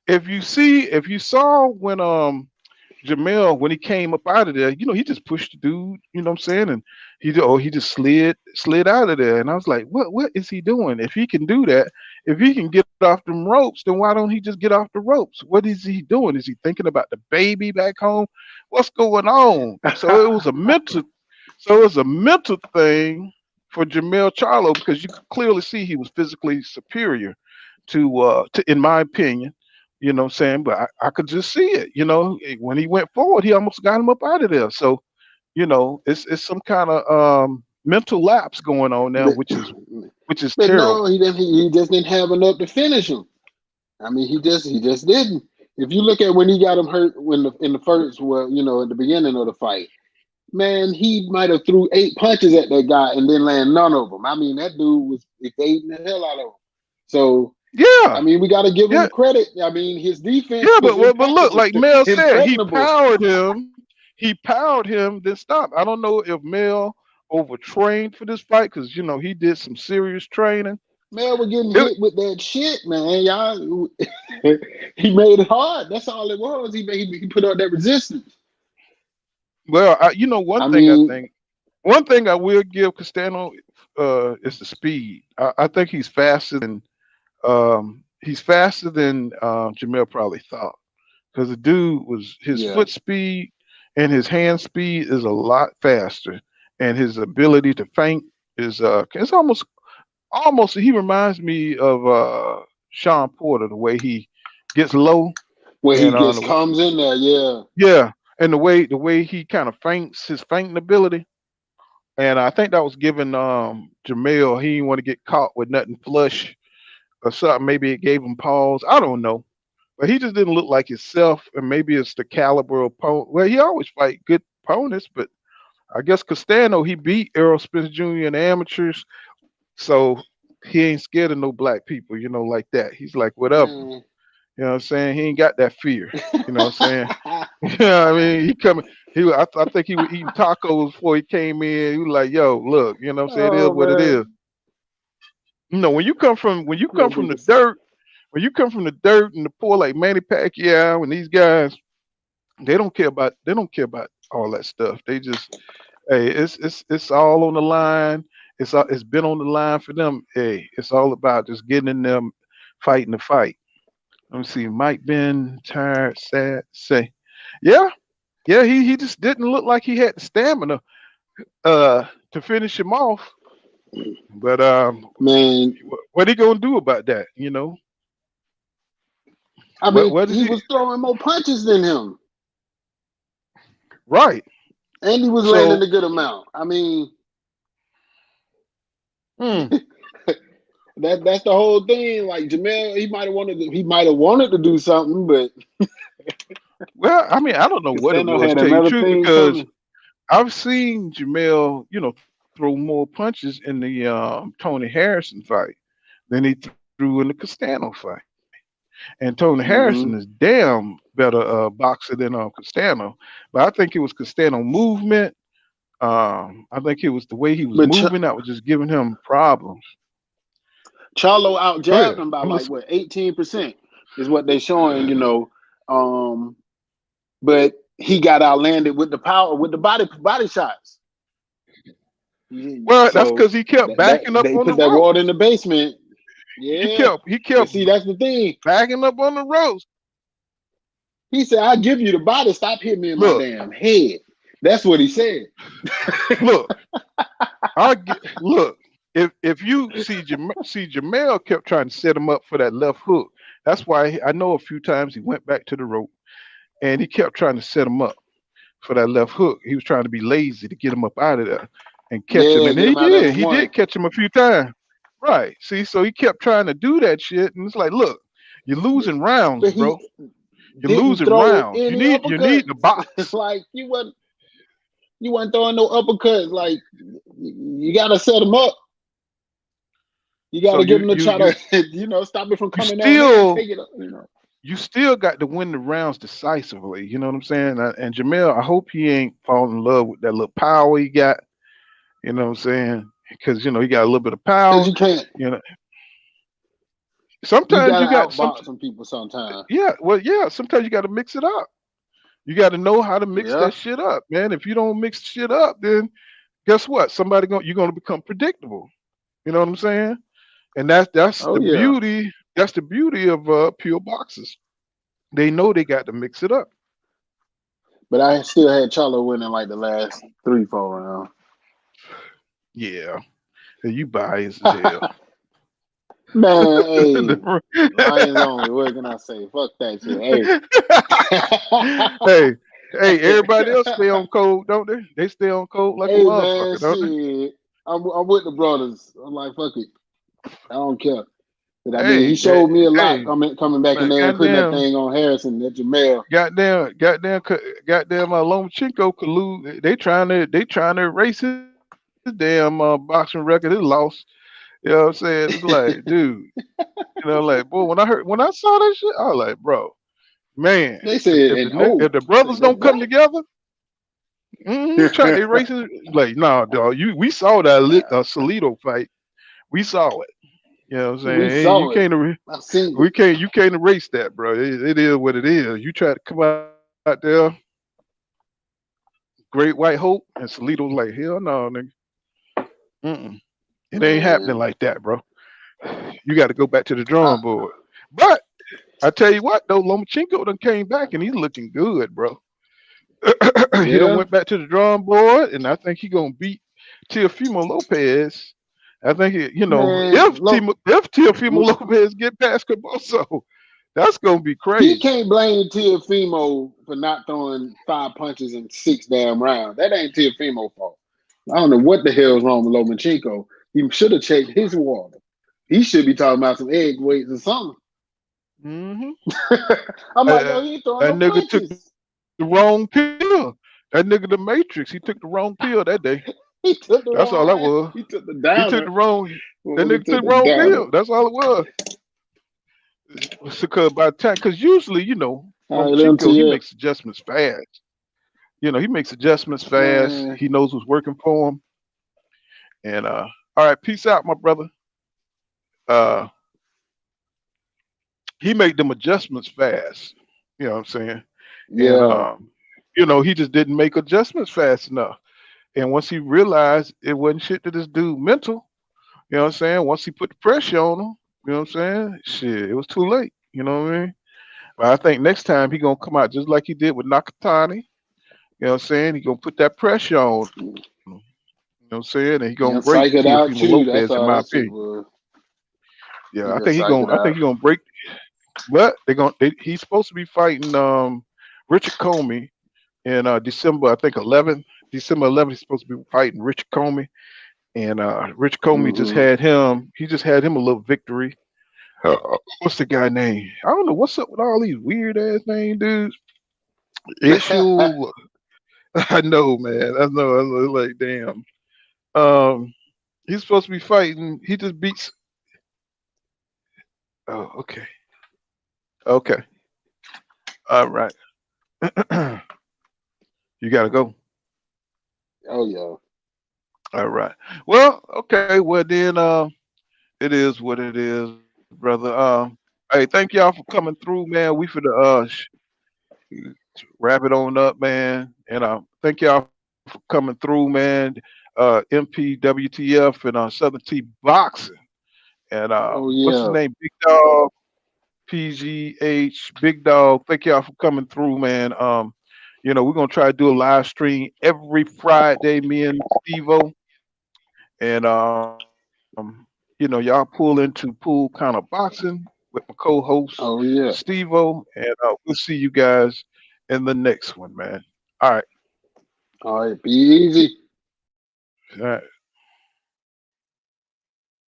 if you saw when Jamel when he came up out of there, he just pushed the dude, you know what I'm saying? And he just slid out of there. And I was like, what is he doing? If he can do that, if he can get off them ropes, then why don't he just get off the ropes? What is he doing? Is he thinking about the baby back home? What's going on? So it was a mental thing for Jamel Charlo because you could clearly see he was physically superior to in my opinion. You know what I'm saying? But I could just see it. When he went forward, he almost got him up out of there. So, it's some kind of mental lapse going on now, but, which is but no, terrible. he didn't. He just didn't have enough to finish him. I mean, he just didn't. If you look at when he got him hurt when in the first, well, at the beginning of the fight, man, he might have threw 8 punches at that guy and then land none of them. I mean, that dude was evading the hell out of him. So, I Yeah, mean, we got to give yeah, him credit. I mean, his defense yeah. was But look, like Mel said, he impeccable. powered him. He powered him, then stopped. I don't know if Mel overtrained for this fight because he did some serious training. Man, we're getting It, hit with that shit, man. Y'all, he made it hard. That's all it was. He put up that resistance. well, one I thing I mean, think, one thing I will give Castano is the speed. I think he's faster than Jamel probably thought because the dude was his yeah. foot speed and his hand speed is a lot faster, and his ability to feint is it's almost he reminds me of Sean Porter the way he gets low Where he and gets comes in there, yeah. yeah, and the way he kind of feints his feinting ability. And I think that was giving Jamel he didn't want to get caught with nothing flush or something. Maybe it gave him pause. I don't know. But he just didn't look like himself, and maybe it's the caliber of opponent. Well, he always fight good opponents, but I guess Castano he beat Errol Spence Jr. in the amateurs, so he ain't scared of no black people, like that. He's like whatever, Man. you know what I'm saying? He ain't got that fear, you know what I'm saying? Yeah, I mean, he coming. I think he was eating tacos before he came in. He was like, "Yo, look, you know what I'm saying? It is Oh what it man. is." When you come from the Niggas. dirt, when you come from the dirt and the poor like Manny Pacquiao and these guys, they don't care about all that stuff. They just hey, it's all on the line. It's been on the line for them. Hey, it's all about just getting in them, fighting the fight. Let me see. Mike been tired, sad, say, yeah, yeah. He just didn't look like he had the stamina to finish him off. But Man, what he gonna do about that? I What mean, what is he he? was throwing more punches than him. Right. And he was landing So a good amount. I mean, hmm, that's the whole thing. Like Jamel, he might have wanted to do something, but well, I mean, I don't know what it Castano was. had Tell you the another truth, thing because coming. I've seen Jamel, throw more punches in the Tony Harrison fight than he threw in the Castano fight. And Tony Harrison is Hmm. damn better boxer than Castano. But I think it was Castano movement. I think it was the way he was But moving that was just giving him problems. Charlo out Go ahead. jabbed him by I'm like listening. what 18% is what they showing. Um, but he got outlanded with the power with the body shots. Well, that's So because he kept that backing up they on the put that water in ropes. the basement. Yeah. he But kept see, that's the thing. backing up on the ropes. He said, "I give you the body. Stop hitting me in my Look, damn head." That's what he said. look, look. If you see see Jamel kept trying to set him up for that left hook. That's why I know a few times he went back to the rope and he kept trying to set him up for that left hook. He was trying to be lazy to get him up out of there and catch him. Yeah, And get him he out of did. him He one. did catch him a few times. Right. See, so he kept trying to do that shit. And it's like, look, you're losing rounds, But he bro. You're didn't losing throw rounds. any You need the uppercuts. box. Like you wasn't throwing no uppercuts. Like you gotta set him up. You So gotta get him to try to, stop it from you coming down there and still take it up. You know. you still got to win the rounds decisively. You know what I'm saying? And Jamel, I hope he ain't falling in love with that little power he got. You know what I'm saying? Because he got a little bit of Cause power. you can't. You know, You sometimes gotta you got some. outbox some people sometime. Yeah, well, yeah. Sometimes you got to mix it up. You got to know how to mix Yeah. that shit up, man. If you don't mix shit up, then guess what? You're gonna become predictable. You know what I'm saying? And that's Oh the yeah. beauty. That's the beauty of pure boxers. They know they got to mix it up. But I still had Charlo winning like the last 3, 4 Yeah, you biased as rounds. hell. Man, hey, Lions only. What can I say? Fuck that shit. Hey. hey, hey, everybody else stay on code, don't they? They stay on code like a Hey man, motherfucker, don't they? shit. I'm with the brothers. I'm like, fuck it. I don't care. But I mean, he Hey, showed me a lot hey, coming back in man, there and putting that goddamn, thing on Harrison, that Jamel. goddamn, Lomachenko collude. They trying to erase his damn boxing record. His loss. You know what I'm saying? It's like, dude, like, boy, when I saw that shit, I was like, bro, man, They if said, if and if oh, the I brothers said, that's don't come right. together, try to erase it. Like, nah, dog, we saw that Salido fight. We saw it. You know what I'm We saying? Hey, saw it. I seen it. you can't erase that, bro. It is what it is. You try to come out there, great white hope, and Salido's like, hell no, nigga. Mm-mm. It ain't happening Man, like that, bro. You got to go back to the drawing I, board. But I tell you what, though, Lomachenko done came back and he's looking good, bro. He done yeah, went back to the drawing board, and I think he gonna beat Teofimo Lopez. I think man, look, if Teofimo Lopez get past Caboso, that's gonna be he crazy. can't blame Teofimo for not throwing 5 punches in 6 damn rounds. That ain't Teofimo's fault. I don't know what the hell's wrong with Lomachenko. He should have checked his water. He should be talking about some egg weights or something. Hmm. I'm like, yo, That he ain't throwing no nigga took the punches. wrong pill. That nigga the Matrix. He took the wrong pill that day. He That's took all the that wrong was. one. He took the He took the downer. wrong. That Well, he nigga took took the the wrong downer. pill. That's all it was. Because by the time, because usually, All right, let him Lomachenko, he tee up. makes adjustments fast. He makes adjustments fast. Man, He knows what's working for him. And all right, peace out, my brother. Uh, he made them adjustments fast. You know what I'm saying? And yeah. he just didn't make adjustments fast enough. And once he realized it wasn't shit to this dude mental, you know what I'm saying? Once he put the pressure on him, you know what I'm saying? Shit, it was too late. You know what I mean? But I think next time he gonna come out just like he did with Nakatani. You know what I'm saying? He gonna put that pressure on him. You know what I'm saying? And he gonna break And psych it Teofimo out too. Lopez, in That's my all that opinion. shit was. Yeah, He just psych it I think out. he gonna break. But he's supposed to be fighting Richard Comey in December, I think 11th. December 11th, he's supposed to be fighting Richard Comey, and Richard Comey Hmm. just had him a little victory. What's the guy name? I don't know what's up with all these weird ass name dudes. Issue, I know, man. I know. I was like, damn. Um, he's supposed to be fighting. He just beats. Oh, okay, okay, all right. You gotta go. Oh yeah. All right. Well, okay. Well then, it is what it is, brother. Hey, thank y'all for coming through, man. We for the wrap it on up, man. And thank y'all for coming through, man. MPWTF and Southern T Boxing. And And Oh what's his yeah. name? Big Dog, PGH, Big Dog. Thank y'all for coming through, man. We're gonna try to do a live stream every Friday, me and Stevo. And y'all pull into Pool Kind of Boxing with my co-host Oh yeah. Stevo, and we'll see you guys in the next one, man. All right. All right. Be easy. All right.